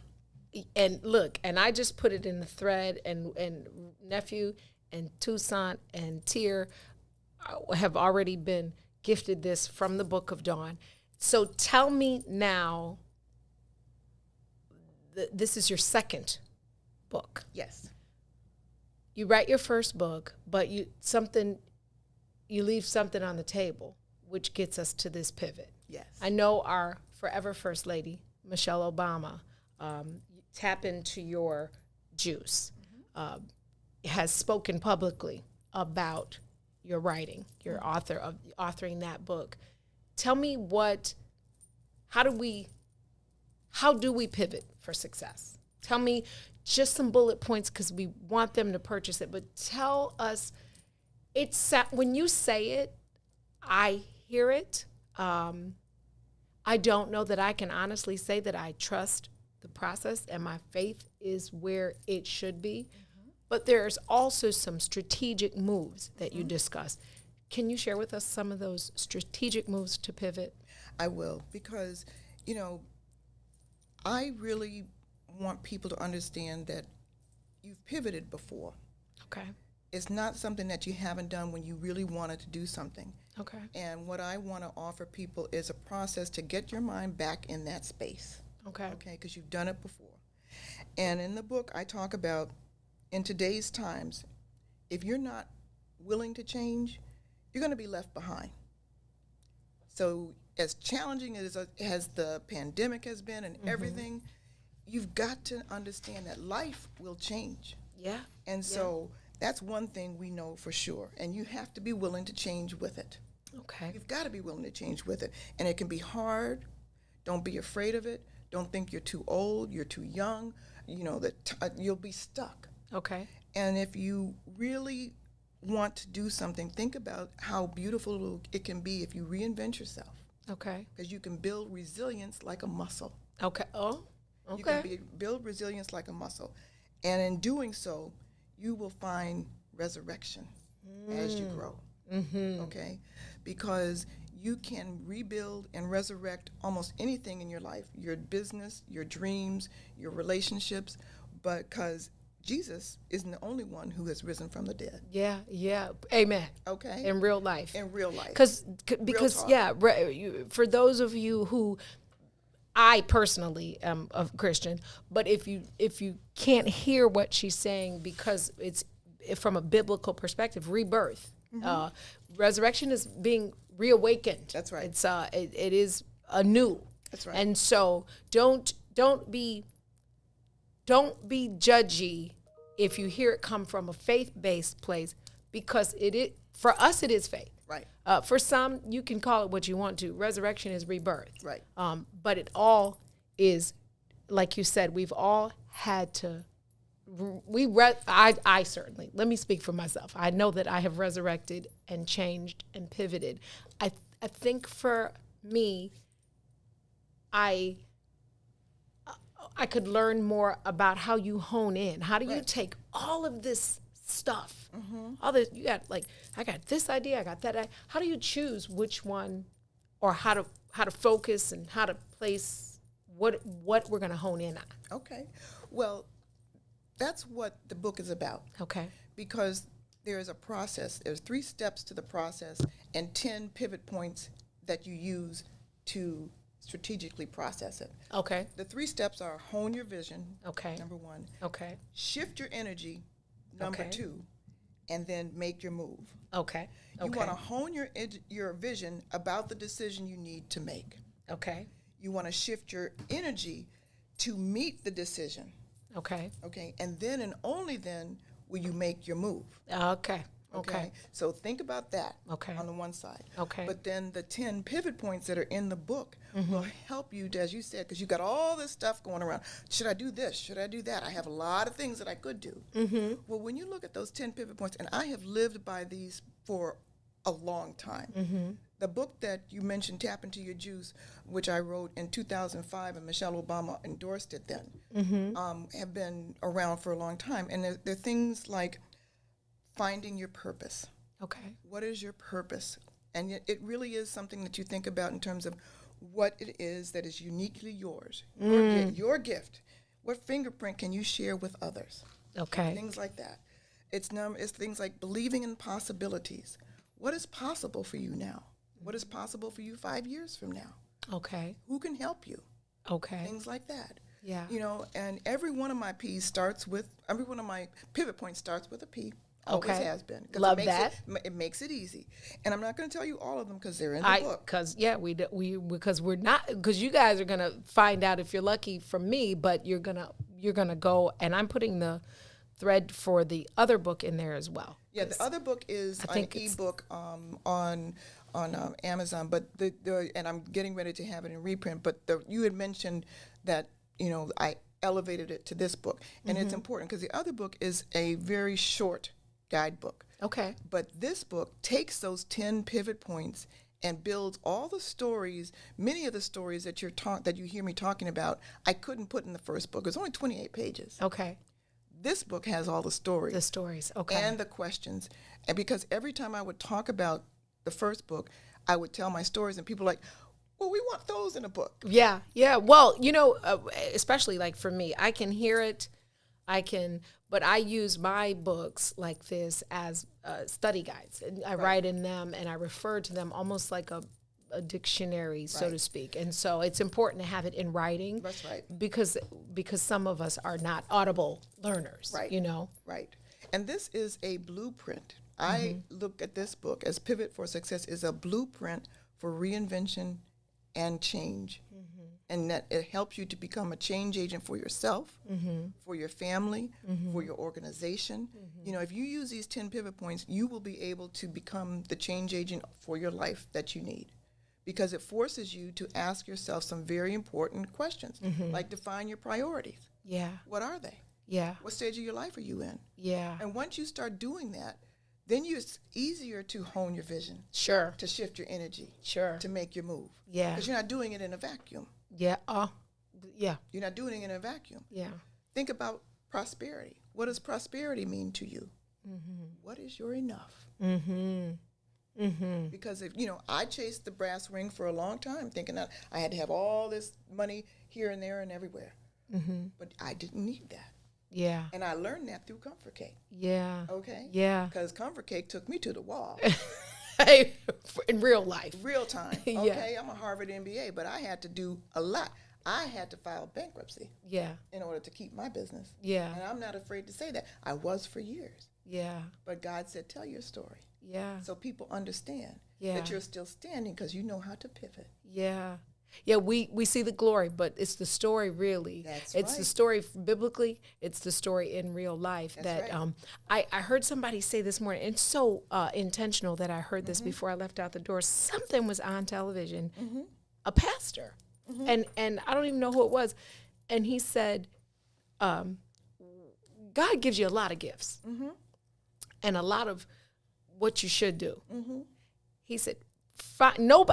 And look, and I just put it in the thread, and nephew and Toussaint and Tier have already been gifted this from the Book of Dawn. So tell me now, this is your second book. Yes. You write your first book, but you leave something on the table, which gets us to this pivot. Yes. I know our forever First Lady, Michelle Obama, tap into your juice, has spoken publicly about your writing, your authoring that book. Tell me how do we pivot for success? Tell me just some bullet points, because we want them to purchase it, but tell us, when you say it, I hear it. I don't know that I can honestly say that I trust the process and my faith is where it should be. But there's also some strategic moves that you discuss. Can you share with us some of those strategic moves to pivot? I will, because, I really want people to understand that you've pivoted before. Okay. It's not something that you haven't done when you really wanted to do something. Okay. And what I want to offer people is a process to get your mind back in that space. Okay. Okay, because you've done it before. And in the book, I talk about, in today's times, if you're not willing to change, you're going to be left behind. So as challenging as the pandemic has been and everything, you've got to understand that life will change. Yeah. And so that's one thing we know for sure. And you have to be willing to change with it. Okay. You've got to be willing to change with it. And it can be hard. Don't be afraid of it. Don't think you're too old, you're too young, that you'll be stuck. Okay. And if you really want to do something, think about how beautiful it can be if you reinvent yourself. Okay. Because you can build resilience like a muscle. Okay. Oh, okay. You can build resilience like a muscle. And in doing so, you will find resurrection as you grow. Okay? Because you can rebuild and resurrect almost anything in your life, your business, your dreams, your relationships, because Jesus isn't the only one who has risen from the dead. Yeah, yeah. Amen. Okay? In real life. In real life. Because for those of you who, I personally am a Christian, but if you can't hear what she's saying because it's from a biblical perspective, rebirth, resurrection is being reawakened. That's right. It's it is anew. That's right. And so don't be judgy if you hear it come from a faith-based place, because for us it is faith. Right. For some, you can call it what you want to. Resurrection is rebirth. Right. But it all is, like you said, we've all had to. I certainly, let me speak for myself. I know that I have resurrected and changed and pivoted. I think for me, I could learn more about how you hone in. How do you take all of this stuff, all this, you got, like, I got this idea, I got that idea. How do you choose which one, or how to focus and how to place what we're going to hone in on? Okay. Well, that's what the book is about. Okay. Because there is a process. There's 3 steps to the process and 10 pivot points that you use to strategically process it. Okay. The 3 steps are hone your vision. Okay. Number 1. Okay. Shift your energy. Number 2. And then make your move. Okay. You want to hone your vision about the decision you need to make. Okay. You want to shift your energy to meet the decision. Okay. Okay. And then and only then will you make your move. Okay. Okay. So think about that on the one side. Okay. But then the 10 pivot points that are in the book will help you, as you said, because you got all this stuff going around. Should I do this? Should I do that? I have a lot of things that I could do. Well, when you look at those 10 pivot points, and I have lived by these for a long time. The book that you mentioned, Tap Into Your Juice, which I wrote in 2005, and Michelle Obama endorsed it then, have been around for a long time. And there are things like finding your purpose. Okay. What is your purpose? And it really is something that you think about in terms of what it is that is uniquely yours, your gift. What fingerprint can you share with others? Okay. Things like that. It's things like believing in possibilities. What is possible for you now? What is possible for you 5 years from now? Okay. Who can help you? Okay. Things like that. Yeah. You know, and every one of my pivot points starts with a P. Always Okay. has been. Love that. It makes it easy. And I'm not going to tell you all of them because they're in the book. Because you guys are gonna find out if you're lucky from me, but you're gonna go, and I'm putting the thread for the other book in there as well. Yeah, the other book is an ebook on Amazon, but and I'm getting ready to have it in reprint. But you had mentioned that I elevated it to this book, and it's important because the other book is a very short guidebook. Okay. But this book takes those 10 pivot points and builds all the stories. Many of the stories that you hear me talking about, I couldn't put in the first book. It's only 28 pages. Okay. This book has all the stories. The stories, okay. And the questions. And because every time I would talk about the first book, I would tell my stories, and people were like, well, we want those in a book. Yeah, yeah. Well, especially like for me, I can hear it, but I use my books like this as study guides. And I write in them, and I refer to them almost like a dictionary, so to speak. And so it's important to have it in writing. That's right. Because some of us are not audible learners, right. Right. And this is a blueprint. I look at this book as Pivot for Success is a blueprint for reinvention and change. And that it helps you to become a change agent for yourself, for your family, for your organization. If you use these 10 pivot points, you will be able to become the change agent for your life that you need. Because it forces you to ask yourself some very important questions, like define your priorities. Yeah. What are they? Yeah. What stage of your life are you in? Yeah. And once you start doing that, then it's easier to hone your vision. Sure. To shift your energy. Sure. To make your move. Yeah. Because you're not doing it in a vacuum. Yeah. Yeah. You're not doing it in a vacuum. Yeah. Think about prosperity. What does prosperity mean to you? What is your enough? Because I chased the brass ring for a long time, thinking that I had to have all this money here and there and everywhere. But I didn't need that. Yeah. And I learned that through Comfort Cake. Yeah. Okay? Yeah. Because Comfort Cake took me to the wall. In real life. Real time. Okay? I'm a Harvard MBA, but I had to do a lot. I had to file bankruptcy. Yeah. In order to keep my business. Yeah. And I'm not afraid to say that. I was for years. Yeah. But God said, tell your story. Yeah. So people understand Yeah. that you're still standing because you know how to pivot. Yeah. Yeah, we see the glory, but it's the story really. That's it's right. the story biblically. It's the story in real life. That's that right. I heard somebody say this morning. It's so intentional that I heard this before I left out the door. Something was on television, a pastor, and I don't even know who it was, and he said, God gives you a lot of gifts, and a lot of what you should do. He said.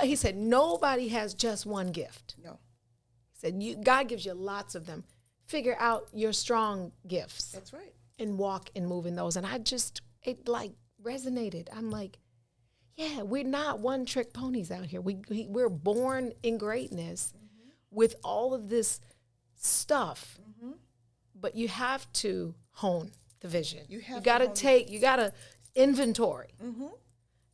He said nobody has just one gift. No. He said God gives you lots of them. Figure out your strong gifts. That's right. And walk and move in those. And it like resonated. I'm like, yeah, we're not one trick ponies out here. We're born in greatness with all of this stuff. But you have to hone the vision. You gotta inventory.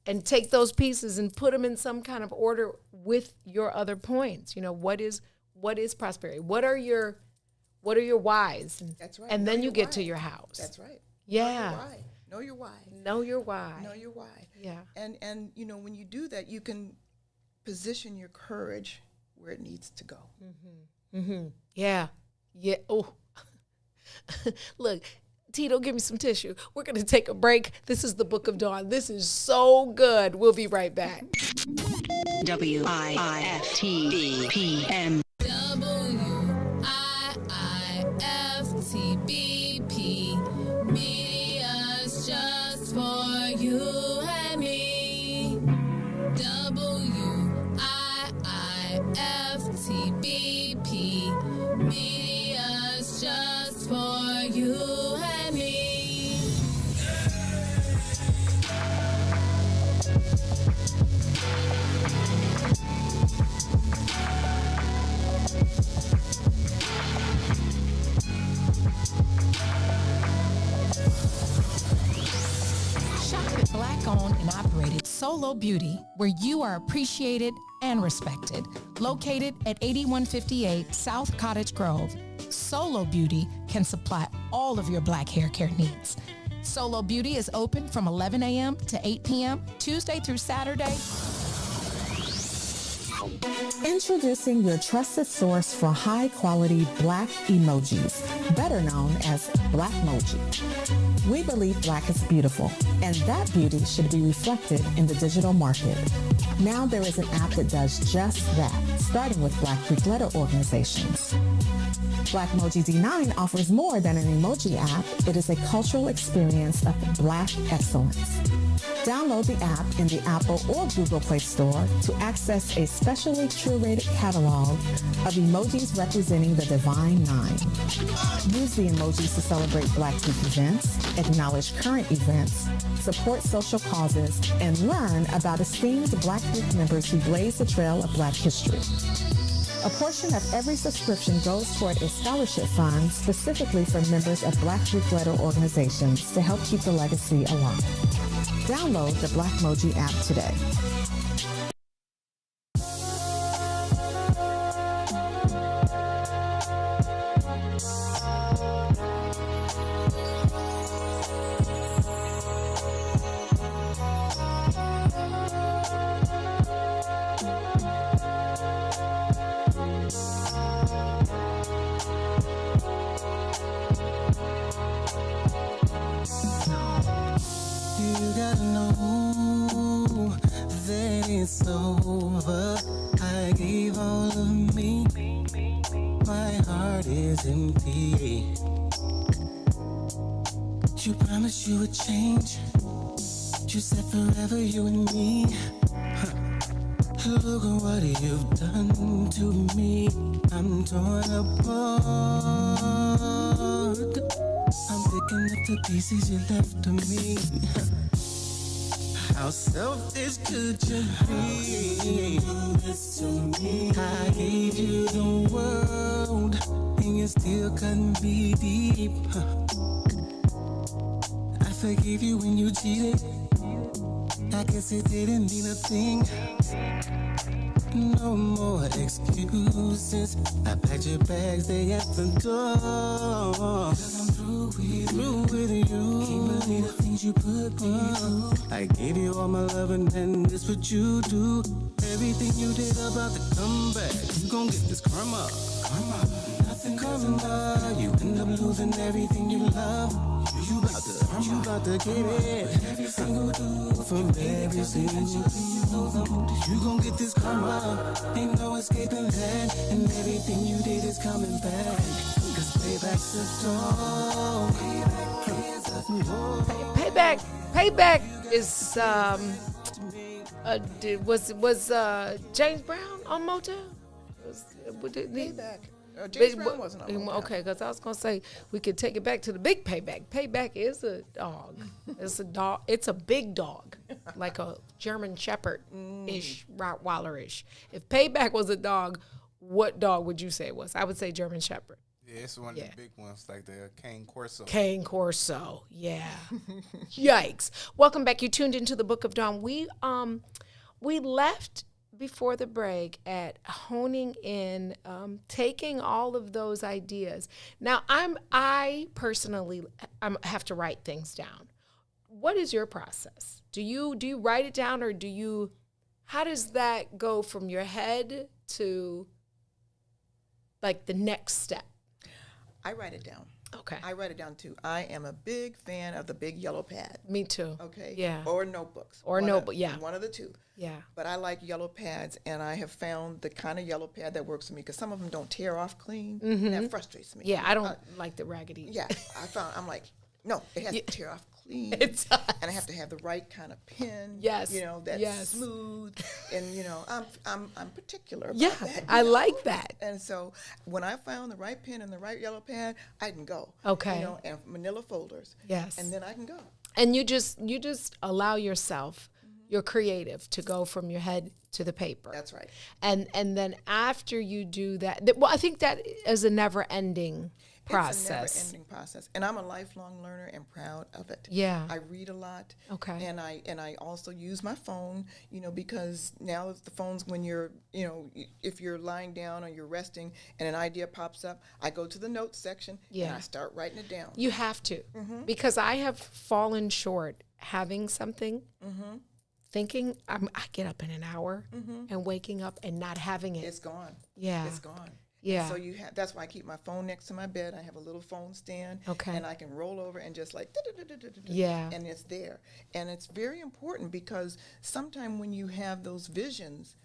And take those pieces and put them in some kind of order with your other points. What is prosperity? What are your whys? That's right. And then you get to your hows. That's right. Yeah. Know your why. Know your why. Know your why. Yeah. And when you do that, you can position your courage where it needs to go. Yeah. Yeah. Oh. Look. Tito, give me some tissue. We're going to take a break. This is the Book of Dawn. This is so good. We'll be right back. WIIFTBPM. WIIFTBP. Media's just for you and me. WIIFTBP. Media's just for you and me. Solo Beauty, where you are appreciated and respected. Located at 8158 South Cottage Grove, Solo Beauty can supply all of your black hair care needs. Solo Beauty is open from 11 a.m. to 8 p.m., Tuesday through Saturday. Introducing your trusted source for high-quality black emojis, better known as Blackmoji. We believe black is beautiful, and that beauty should be reflected in the digital market. Now there is an app that does just that, starting with Black Greek letter organizations. Blackmoji D9 offers more than an emoji app. It is a cultural experience of black excellence. Download the app in the Apple or Google Play Store to access a specially curated catalog of emojis representing the Divine Nine. Use the emojis to celebrate Black Greek events, acknowledge current events, support social causes, and learn about esteemed Black Greek members who blaze the trail of Black history. A portion of every subscription goes toward a scholarship fund specifically for members of Black Greek letter organizations to help keep the legacy alive. Download the Blackmoji app today. You gotta know that it's over. I gave all of me. My heart is empty. You promised you would change. You said forever, you and me. Look at what you've done to me. I'm torn apart. I'm picking up the pieces you left to me. How selfish could you be? I gave you the world, and you still couldn't be deep. I forgave you when you cheated. I guess it didn't mean a thing. No more excuses. I packed your bags, they at the door. Cause I'm through with you. Can't believe the things you put me through. I gave you all my love and then this what you do. Everything you did about the comeback, you gon' get this karma. Nothing karma. You end up losing everything you love. You about to get it. Every single do from every single thing you know. You gon' get this karma. Ain't no escaping that. And everything you did is coming back. Cause payback's a dog. Payback is was James Brown on Motown? Payback. James Brown wasn't on Motown. Okay, because I was gonna say we could take it back to the big Payback. Payback is a dog. It's a dog. It's a big dog, like a German Shepherd-ish, Rottweiler-ish. If Payback was a dog, what dog would you say it was? I would say German Shepherd. Yeah, it's one of the big ones, like the Cane Corso. Cane Corso, yeah. Yikes. Welcome back. You tuned into the Book of Dawn. We left before the break at honing in, taking all of those ideas. Now, I personally have to write things down. What is your process? Do you write it down, or how does that go from your head to like the next step? I write it down. Okay. I write it down too. I am a big fan of the big yellow pad. Me too. Okay. Yeah. Or notebooks. Yeah. One of the two. Yeah. But I like yellow pads, and I have found the kind of yellow pad that works for me, because some of them don't tear off clean. Mm-hmm. And that frustrates me. Yeah, I don't like the raggedy. Yeah. I'm like, no, it has to tear off clean. It does. And I have to have the right kind of pen. Yes. That's smooth. And I'm particular about that. I like that. And so when I found the right pen and the right yellow pad, I can go. Okay. And manila folders. Yes. And then I can go. And you just allow yourself, you're creative, to go from your head to the paper. That's right. And then after you do that, well, I think that is a never ending process. It's a never-ending process, and I'm a lifelong learner and proud of it. Yeah. I read a lot. Okay. And I also use my phone, because now the phone's when you're, if you're lying down or you're resting and an idea pops up, I go to the notes section and I start writing it down. You have to, because I have fallen short having something, thinking I get up in an hour and waking up and not having it. It's gone. Yeah. It's gone. Yeah. So that's why I keep my phone next to my bed. I have a little phone stand. Okay. And I can roll over and just like, yeah. and it's there. And it's very important because sometimes when you have those visions,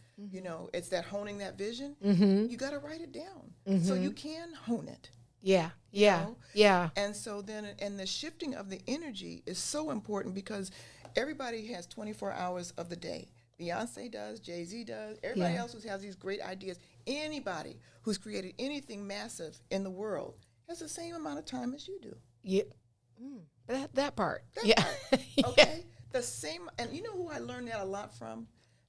it's that honing that vision, you got to write it down so you can hone it. Yeah. Yeah. Yeah. And so then, and the shifting of the energy is so important because everybody has 24 hours of the day. Beyonce does, Jay-Z does, everybody else who has these great ideas, anybody who's created anything massive in the world has the same amount of time as you do. Yeah. That part. That part. Okay. The same, and you know who I learned that a lot from?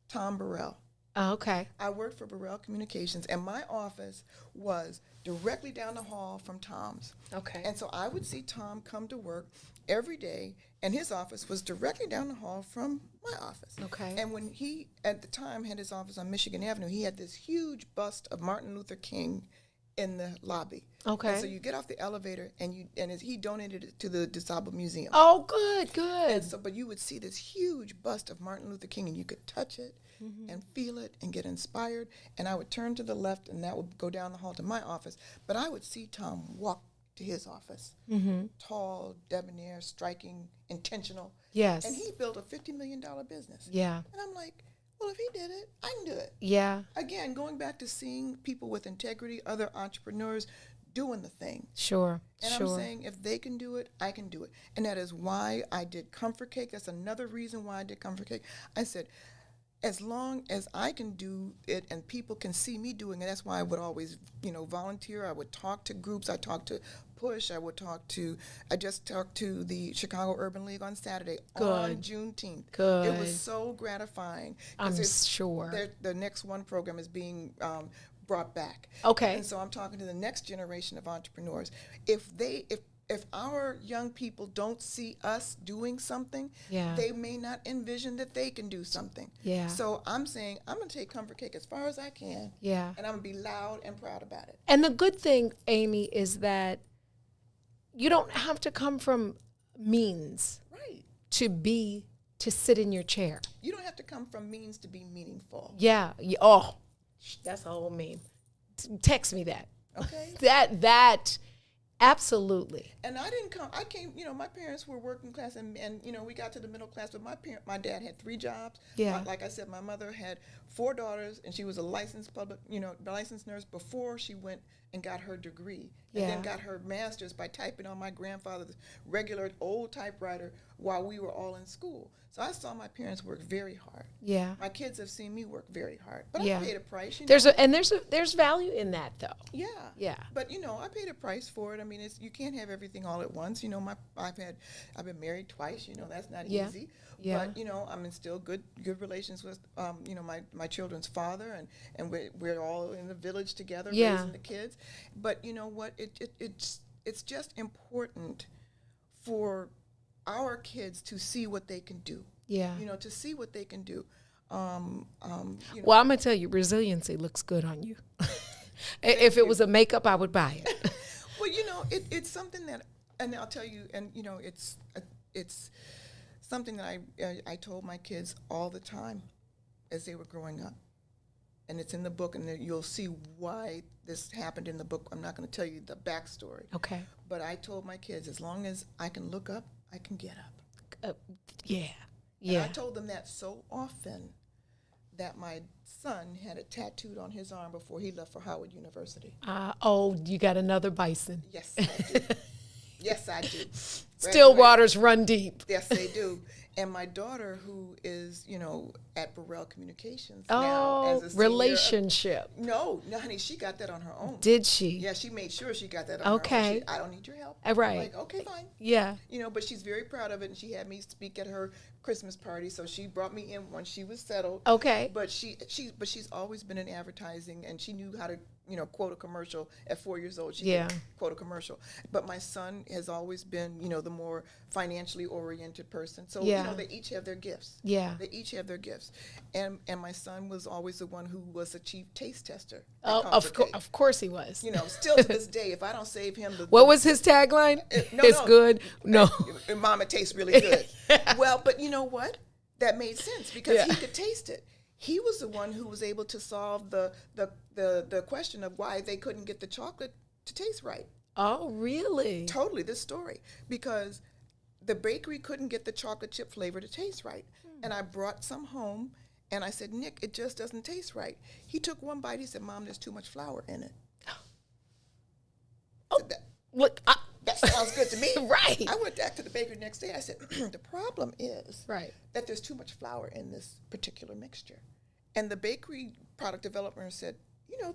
Tom Burrell. Oh, okay. I worked for Burrell Communications, and my office was directly down the hall from Tom's. Okay. And so I would see Tom come to work every day, and his office was directly down the hall from my office. Okay. And when he, at the time, had his office on Michigan Avenue, he had this huge bust of Martin Luther King in the lobby. Okay. And so you get off the elevator, and he donated it to the Disabled Museum. Oh, good. And so, but you would see this huge bust of Martin Luther King, and you could touch it and feel it and get inspired. And I would turn to the left, and that would go down the hall to my office. But I would see Tom walk to his office. Tall, debonair, striking, intentional. Yes. And he built a $50 million business. Yeah. And I'm like, well, if he did it, I can do it. Yeah. Again, going back to seeing people with integrity, other entrepreneurs doing the thing. Sure. And sure. I'm saying if they can do it, I can do it. And that is why I did Comfort Cake. That's another reason why I did Comfort Cake. I said, as long as I can do it and people can see me doing it, that's why I would always, volunteer. I would talk to groups. I talked to Push. I just talked to the Chicago Urban League on Saturday on Juneteenth. Good. It was so gratifying. I'm sure. The Next One program is being brought back. Okay. And so I'm talking to the next generation of entrepreneurs. If our young people don't see us doing something, they may not envision that they can do something. Yeah. So I'm saying I'm going to take Comfort Cake as far as I can. Yeah. And I'm going to be loud and proud about it. And the good thing, Amy, is that you don't have to come from means to sit in your chair. You don't have to come from means to be meaningful. Yeah. Oh, that's a whole meme. Text me that. Okay. That. Absolutely. And I came, my parents were working class and we got to the middle class, but my dad had 3 jobs. Yeah. Like I said, my mother had 4 daughters and she was a licensed licensed nurse before she went and got her degree. And then got her master's by typing on my grandfather's regular old typewriter while we were all in school. So I saw my parents work very hard. Yeah. My kids have seen me work very hard. But I paid a price. There's value in that though. Yeah. Yeah. But I paid a price for it. I mean, you can't have everything all at once. I've been married twice. That's not easy. Yeah. But I'm in still good relations with my children's father, and we're all in the village together raising the kids. But you know what? It's just important for our kids to see what they can do. Yeah. To see what they can do. Well, I'm gonna tell you, resiliency looks good on you. If it was a makeup, I would buy it. Well, it's something that, and I'll tell you, and it's something that I told my kids all the time as they were growing up, and it's in the book, and you'll see why this happened in the book. I'm not going to tell you the backstory. Okay. But I told my kids, as long as I can look up, I can get up. Yeah. And I told them that so often that my son had it tattooed on his arm before he left for Howard University. You got another bison. Yes, I do. Yes, I do. Still waters run deep. Yes, they do. And my daughter, who is, at Burrell Communications now as a senior, relationship. No, honey, she got that on her own. Did she? Yeah, she made sure she got that on her own. I don't need your help. Right. I'm like, okay, fine. Yeah. But she's very proud of it, and she had me speak at her Christmas party, so she brought me in when she was settled. Okay. But she's always been in advertising, and she knew how to quote a commercial at 4 years old. She could quote a commercial. But my son has always been, the more financially oriented person. So, they each have their gifts. Yeah. They each have their gifts. And my son was always the one who was the chief taste tester. Oh, of course he was. Still to this day, if I don't save him. What was his tagline? It's good. No. Mom, it tastes really good. Well, but you know what? That made sense because he could taste it. He was the one who was able to solve the question of why they couldn't get the chocolate to taste right. Oh, really? Totally, this story. Because the bakery couldn't get the chocolate chip flavor to taste right. And I brought some home, and I said, Nick, it just doesn't taste right. He took one bite. He said, Mom, there's too much flour in it. Oh, look, that sounds good to me. Right. I went back to the bakery the next day. I said, the problem is that there's too much flour in this particular mixture. And the bakery product developer said,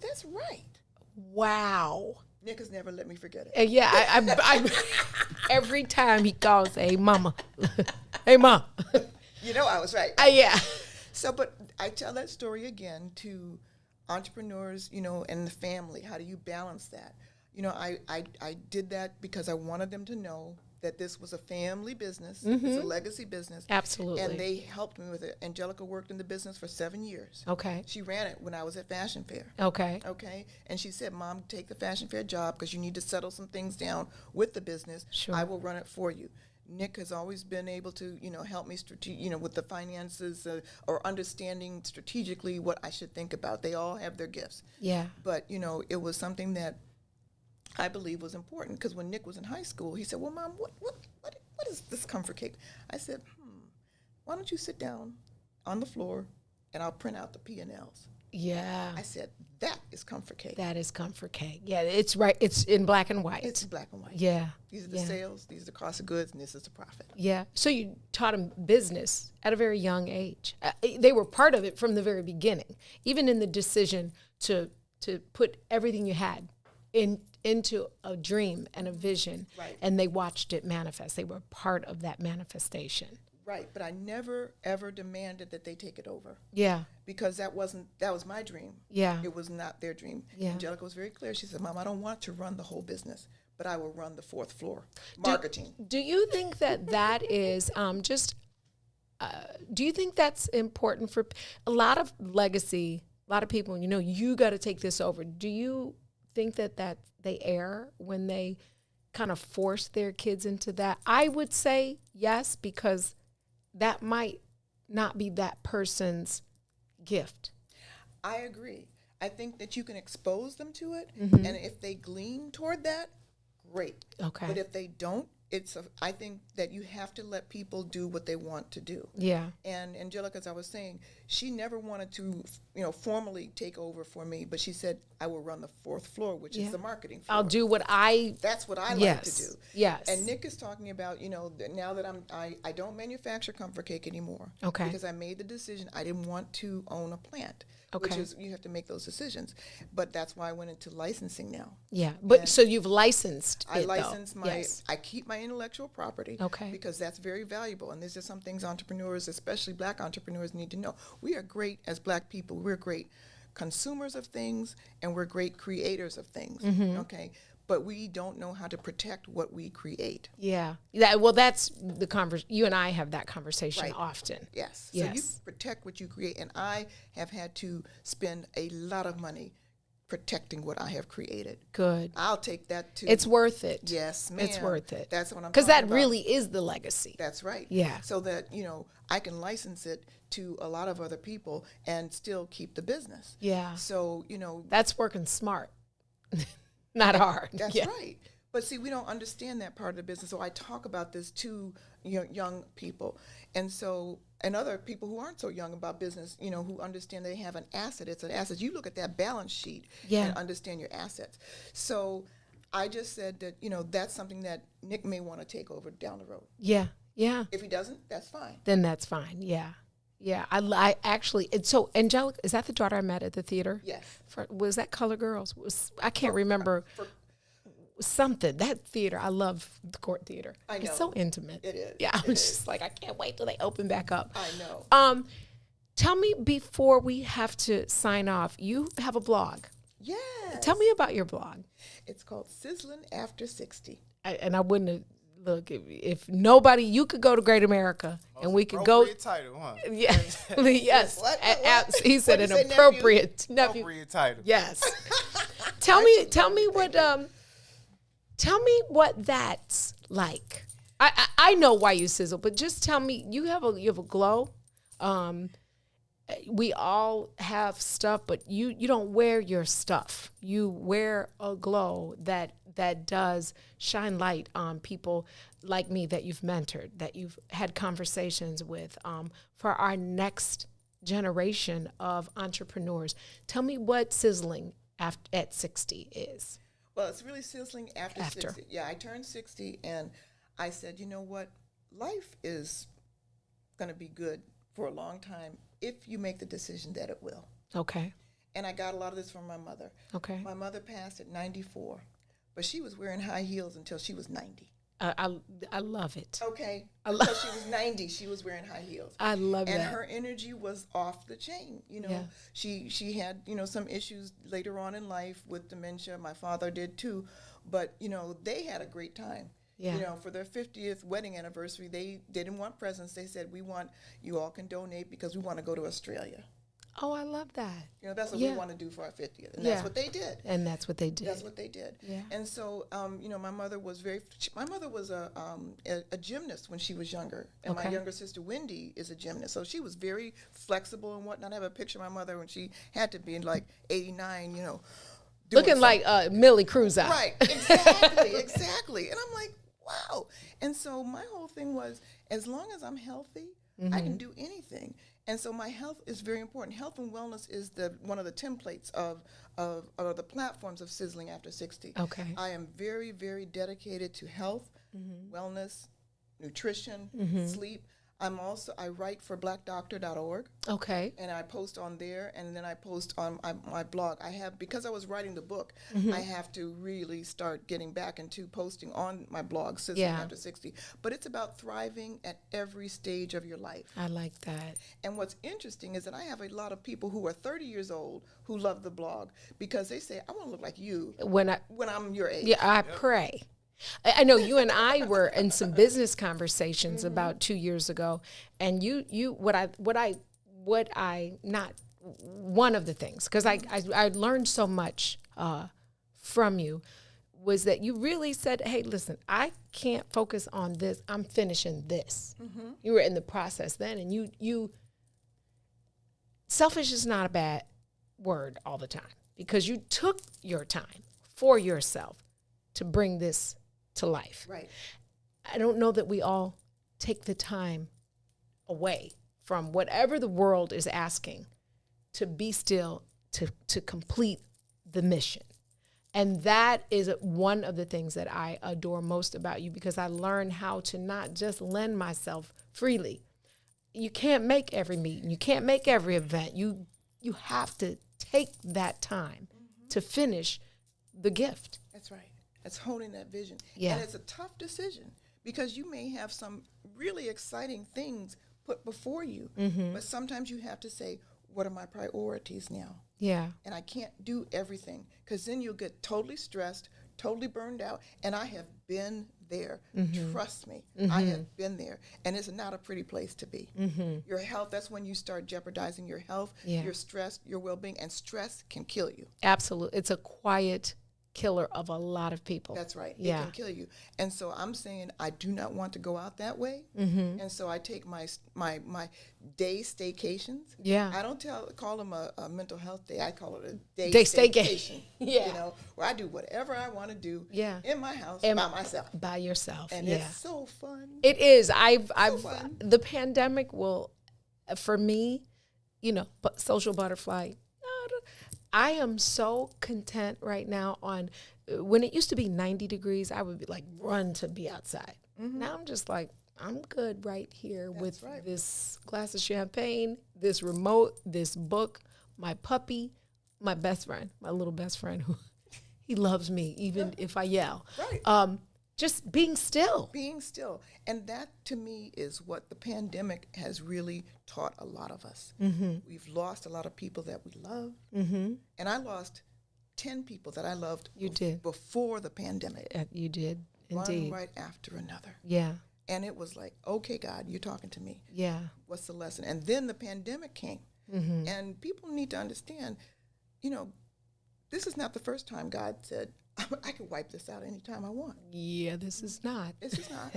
that's right. Wow. Nick has never let me forget it. And yeah, I every time he calls, hey, mama. Hey, mom. I was right. Yeah. So, but I tell that story again to entrepreneurs, and the family. How do you balance that? I did that because I wanted them to know that this was a family business. Mm-hmm. It's a legacy business. Absolutely. And they helped me with it. Angelica worked in the business for 7 years. Okay. She ran it when I was at Fashion Fair. Okay. Okay. And she said, Mom, take the Fashion Fair job because you need to settle some things down with the business. Sure. I will run it for you. Nick has always been able to, help me, with the finances or understanding strategically what I should think about. They all have their gifts. Yeah. But, it was something that I believe was important because when Nick was in high school, he said, well, Mom, what is this comfort cake? I said, why don't you sit down on the floor and I'll print out the P&Ls. Yeah. I said, that is comfort cake. That is comfort cake. Yeah, it's right. It's in black and white. It's black and white. Yeah. These are the sales, these are the cost of goods, and this is the profit. Yeah. So you taught them business at a very young age. They were part of it from the very beginning, even in the decision to put everything you had into a dream and a vision, and they watched it manifest. They were part of that manifestation. Right, but I never, ever demanded that they take it over. Yeah. Because that was my dream. Yeah. It was not their dream. Yeah. Angelica was very clear. She said, Mom, I don't want to run the whole business, but I will run the fourth floor, marketing. Do you think that is do you think that's important for a lot of legacy, a lot of people, you got to take this over. Do you think that they err when they kind of force their kids into that? I would say yes, because that might not be that person's gift. I agree. I think that you can expose them to it, Mm-hmm. and if they glean toward that, great. Okay. But if they don't, I think that you have to let people do what they want to do. Yeah. And Angelica, as I was saying, she never wanted to, formally take over for me, but she said, I will run the fourth floor, which is the marketing floor. I'll do what That's what I like to do. Yes. And Nick is talking about, now that I don't manufacture comfort cake anymore. Okay. Because I made the decision I didn't want to own a plant. Okay. Which is, you have to make those decisions. But that's why I went into licensing now. Yeah. But so you've licensed I it, license though. I keep my intellectual property. Okay. Because that's very valuable. And there's just some things entrepreneurs, especially black entrepreneurs, need to know. We are great as black people. We're great consumers of things, and we're great creators of things. Mm-hmm. Okay. But we don't know how to protect what we create. Yeah. Well, that's the you and I have that conversation often. Yes. Yes. So you protect what you create. And I have had to spend a lot of money protecting what I have created. Good. I'll take that too. It's worth it. Yes, ma'am. It's worth it. That's what I'm talking about. Because that really is the legacy. That's right. Yeah. So that, I can license it to a lot of other people and still keep the business. Yeah. So, That's working smart. Not hard. That's right. But see, we don't understand that part of the business. So I talk about this to young people. And so, and other people who aren't so young about business, who understand they have an asset. It's an asset. You look at that balance sheet and understand your assets. So I just said that, that's something that Nick may want to take over down the road. Yeah. Yeah. If he doesn't, that's fine. Then that's fine. Yeah. Yeah. I actually, so Angelica, is that the daughter I met at the theater? Yes. Was that Color Girls? I can't remember. Something. That theater, I love the Court Theater. I know. It's so intimate. It is. Yeah. I was just like, I can't wait till they open back up. I know. Tell me before we have to sign off, you have a blog. Yes. Tell me about your blog. It's called Sizzling After 60. And I wouldn't have, look, if nobody, you could go to Great America and we could go. Appropriate title, huh? Yeah, yes. What? He said What'd an you say, appropriate nephew. Appropriate title. Yes. Tell me what that's like. I know why you sizzle, but just tell me, you have a glow. We all have stuff, but you don't wear your stuff. You wear a glow that does shine light on people like me that you've mentored, that you've had conversations with, for our next generation of entrepreneurs. Tell me what sizzling at 60 is. Well, it's really sizzling after 60. Yeah, I turned 60 and I said, you know what? Life is going to be good for a long time if you make the decision that it will. Okay. And I got a lot of this from my mother. Okay. My mother passed at 94, but she was wearing high heels until she was 90. I love it. Okay. Until she was 90, she was wearing high heels. I love that. And her energy was off the chain. Yeah. She had, some issues later on in life with dementia. My father did too. But, they had a great time. Yeah. For their 50th wedding anniversary, they didn't want presents. They said, you all can donate because we want to go to Australia. Oh, I love that. That's what we want to do for our 50th. And that's what they did. And that's what they did. That's what they did. Yeah. And so, my mother was a gymnast when she was younger. And my younger sister, Wendy, is a gymnast. So she was very flexible and whatnot. I have a picture of my mother when she had to be in like 89, looking something like Millie Cruz out. Right, exactly. And I'm like, wow. And so my whole thing was, as long as I'm healthy, I can do anything. And so my health is very important. Health and wellness is one of the templates of the platforms of Sizzling After 60. Okay. I am very, very dedicated to health, wellness, nutrition, sleep. I write for blackdoctor.org. Okay. And I post on there, and then I post on my blog. Because I was writing the book, I have to really start getting back into posting on my blog, Sizzling After 60. But it's about thriving at every stage of your life. I like that. And what's interesting is that I have a lot of people who are 30 years old who love the blog because they say, I want to look like you when I'm your age. Yeah, I pray. I know you and I were in some business conversations about 2 years ago, and one of the things, because I learned so much from you, was that you really said, hey, listen, I can't focus on this. I'm finishing this. You were in the process then, and you selfish is not a bad word all the time, because you took your time for yourself to bring this to life. Right. I don't know that we all take the time away from whatever the world is asking to be still, to complete the mission. And that is one of the things that I adore most about you, because I learned how to not just lend myself freely. You can't make every meeting. You can't make every event. You have to take that time to finish the gift. That's right. It's holding that vision. Yeah. And it's a tough decision because you may have some really exciting things put before you, but sometimes you have to say, what are my priorities now? Yeah. And I can't do everything, because then you'll get totally stressed, totally burned out. And I have been there. Trust me, I have been there. And it's not a pretty place to be. Your health, that's when you start jeopardizing your health, your stress, your well-being, and stress can kill you. Absolutely. It's a quiet killer of a lot of people. That's right. Yeah. It can kill you. And so I'm saying I do not want to go out that way. And so I take my day staycations. Yeah. I don't call them a mental health day. I call it a day staycation. Yeah. Where I do whatever I want to do in my house by myself. By yourself. And it's so fun. It is. I've fun. The pandemic will, for me, social butterfly, I am so content right now on when it used to be 90 degrees, I would be like run to be outside. Now I'm just like, I'm good right here with this glass of champagne, this remote, this book, my puppy, my best friend, my little best friend who he loves me even if I yell. Right. Just being still. Being still. And that, to me, is what the pandemic has really taught a lot of us. We've lost a lot of people that we love. And I lost 10 people that I loved before the pandemic. You did, indeed. One right after another. Yeah. And it was like, okay, God, you're talking to me. Yeah. What's the lesson? And then the pandemic came. And people need to understand, you know, this is not the first time God said, I can wipe this out anytime I want. Yeah, this is not. This is not.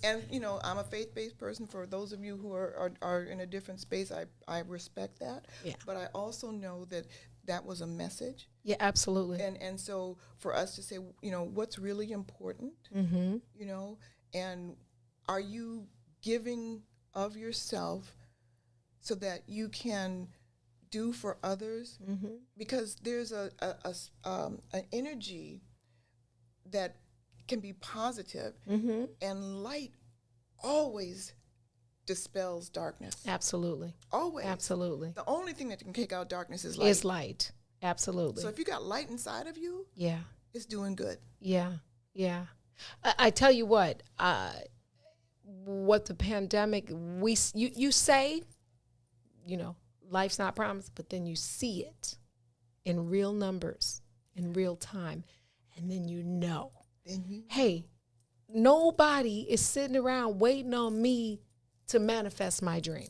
And, you know, I'm a faith-based person. For those of you who are in a different space, I respect that. Yeah. But I also know that that was a message. Yeah, absolutely. And so for us to say, you know, what's really important, you know, and are you giving of yourself so that you can do for others? Because there's an energy that can be positive, and light always dispels darkness. Absolutely. Always. Absolutely. The only thing that can take out darkness is light. Is light. Absolutely. So if you got light inside of you, it's doing good. Yeah. Yeah. I tell you what the pandemic, you say, you know, life's not promised, but then you see it in real numbers, in real time, and then you know, hey, nobody is sitting around waiting on me to manifest my dream.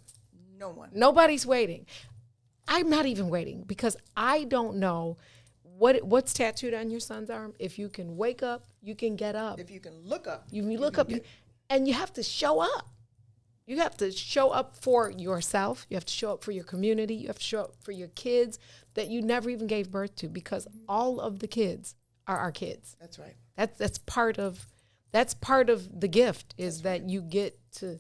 No one. Nobody's waiting. I'm not even waiting because I don't know what's tattooed on your son's arm. If you can wake up, you can get up. If you can look up. You look up, and you have to show up. You have to show up for yourself. You have to show up for your community. You have to show up for your kids that you never even gave birth to, because all of the kids are our kids. That's right. That's part of the gift is that you get to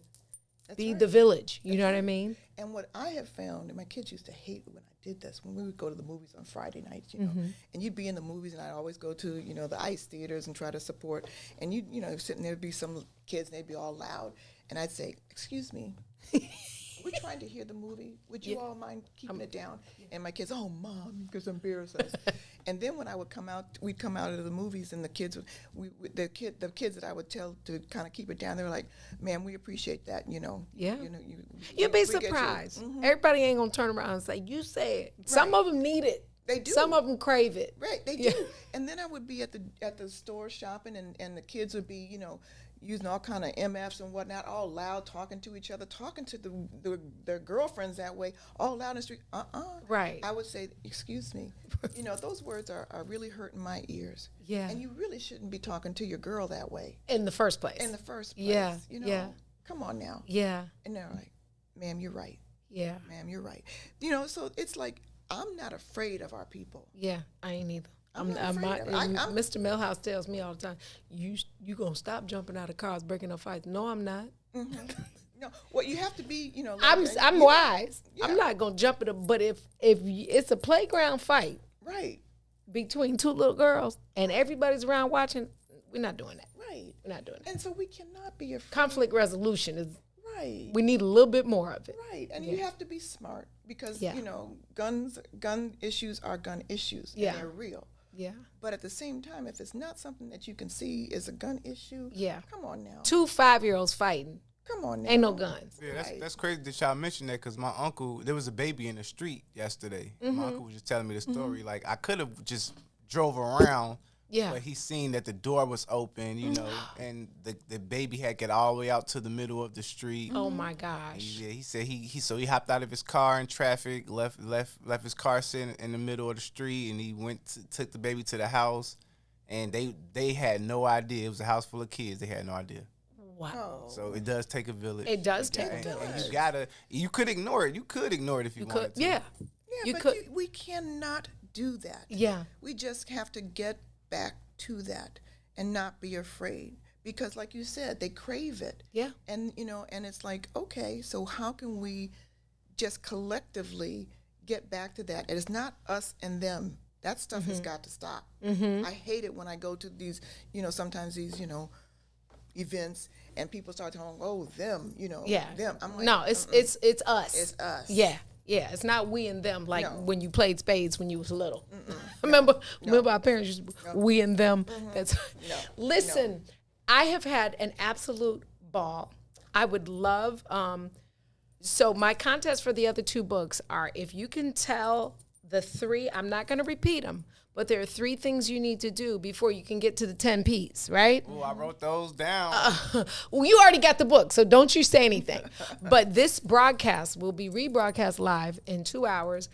be the village. You know what I mean? And what I have found, and my kids used to hate when I did this, when we would go to the movies on Friday nights, you know, and you'd be in the movies, and I'd always go to, you know, the ICE theaters and try to support, and you know, sitting there would be some kids, and they'd be all loud, and I'd say, excuse me, we're trying to hear the movie. Would you all mind keeping it down? And my kids, oh, Mom, because embarrass us. And then when I would come out, we'd come out of the movies, and the kids, the kids that I would tell to kind of keep it down, they were like, "Man, we appreciate that, you know." Yeah. You know, you'd be surprised. Everybody ain't gonna turn around and say, "You said." Right. Some of them need it. They do. Some of them crave it. Right, they do. And then I would be at the store shopping, and the kids would be, you know, using all kind of MFs and whatnot, all loud, talking to each other, talking to their girlfriends that way, all loud in the street. Right. I would say, excuse me. You know, those words are really hurting my ears. Yeah. And you really shouldn't be talking to your girl that way. In the first place. In the first place. Yeah. You know, yeah. Come on now. Yeah. And they're like, ma'am, you're right. Yeah. Ma'am, you're right. You know, so it's like, I'm not afraid of our people. Yeah, I ain't either. I'm not afraid of it. Mr. Milhouse tells me all the time, you gonna stop jumping out of cars, breaking up fights. No, I'm not. No, well, you have to be, you know. Like, I'm wise. Yeah. I'm not gonna jump in a. But if it's a playground fight, right, between two little girls and everybody's around watching, we're not doing that. Right, we're not doing that. And so we cannot be afraid. Conflict resolution is right. We need a little bit more of it. Right, and you have to be smart because you know, gun issues are gun issues. Yeah, and they're real. Yeah. But at the same time, if it's not something that you can see is a gun issue, come on now. 2 5-year-olds fighting. Come on now. Ain't no guns. Yeah, that's crazy that y'all mentioned that, because my uncle, there was a baby in the street yesterday. My uncle was just telling me the story. Like, I could have just drove around, but he seen that the door was open, you know, and the baby had got all the way out to the middle of the street. Oh my gosh. He said he hopped out of his car in traffic, left his car sitting in the middle of the street, and he took the baby to the house, and they had no idea. It was a house full of kids. They had no idea. Wow. So it does take a village. It does take a village. And you could ignore it. You could ignore it if you wanted to. Yeah. Yeah, but we cannot do that. Yeah. We just have to get back to that and not be afraid, because like you said, they crave it. Yeah. And you know, and it's like, okay, so how can we just collectively get back to that. It is not us and them. That stuff has got to stop. I hate it when I go to these, sometimes these, events and people start talking, oh, them, them. I'm like, no, it's us. It's us. Yeah. Yeah, it's not we and them like when you played spades when you was little. Remember our parents used to, we and them. That's Listen, I have had an absolute ball. I would love so my contest for the other 2 books are, if you can tell the 3, I'm not going to repeat them, but there are 3 things you need to do before you can get to the 10 P's, right? Oh, I wrote those down. Well, you already got the book, so don't you say anything. But this broadcast will be rebroadcast live in 2 hours.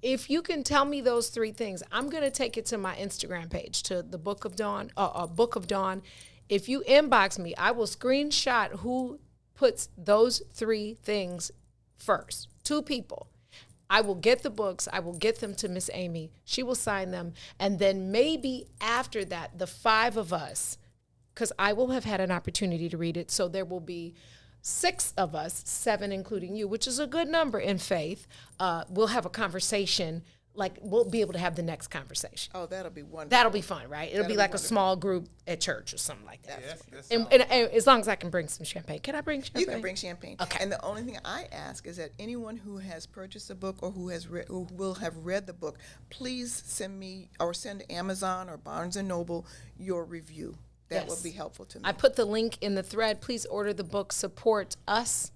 If you can tell me those 3 things, I'm going to take it to my Instagram page, to the Book of Dawn, Book of Dawn. If you inbox me, I will screenshot who puts those 3 things first. 2 people. I will get the books. I will get them to Miss Amy. She will sign them. And then maybe after that, the 5 of us, because I will have had an opportunity to read it, so there will be 6 of us, 7 including you, which is a good number in faith. We'll have a conversation. Like, we'll be able to have the next conversation. Oh, that'll be wonderful. That'll be fun, right? It'll be like wonderful. A small group at church or something like that. Yes, and as long as I can bring some champagne. Can I bring champagne? You can bring champagne. Okay. And the only thing I ask is that anyone who has purchased a book or who will have read the book, please send me or send Amazon or Barnes & Noble your review. That will be helpful to me. I put the link in the thread. Please order the book. Support us.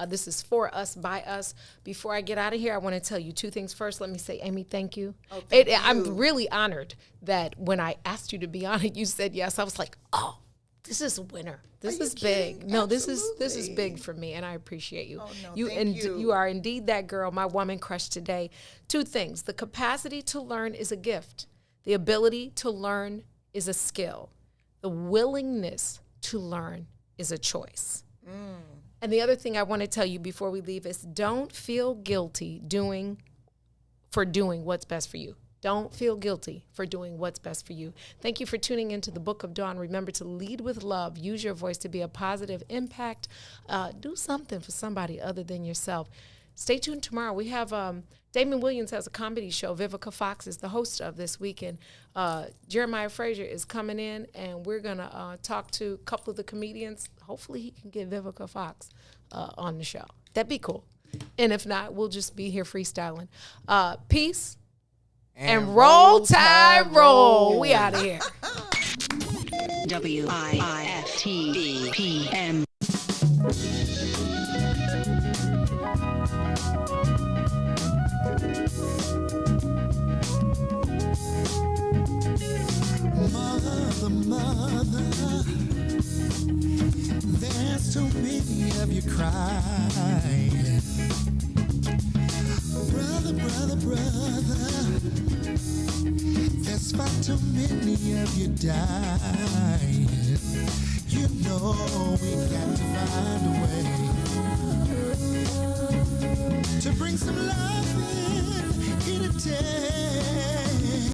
This is for us, by us. Before I get out of here, I want to tell you 2 things. First, let me say, Amy, thank you. Oh, thank you. I'm really honored that when I asked you to be on it, you said yes. I was like, oh, this is a winner. This is big. No, this is big for me, and I appreciate you. Oh, no, thank you. You are indeed that girl, my woman crush today. 2 things. The capacity to learn is a gift. The ability to learn is a skill. The willingness to learn is a choice. And the other thing I want to tell you before we leave is, don't feel guilty for doing what's best for you. Don't feel guilty for doing what's best for you. Thank you for tuning into the Book of Dawn. Remember to lead with love. Use your voice to be a positive impact. Do something for somebody other than yourself. Stay tuned tomorrow. We have Damon Williams has a comedy show. Vivica Fox is the host of this weekend. Jeremiah Frazier is coming in, and we're going to talk to a couple of the comedians. Hopefully he can get Vivica Fox on the show. That'd be cool. And if not, we'll just be here freestyling. Peace. And roll, tide, roll. We out of here. WIFTV-PM. Mother, there's too many of you crying. Brother, there's far too many of you dying. You know we got to find a way to bring some love in a day.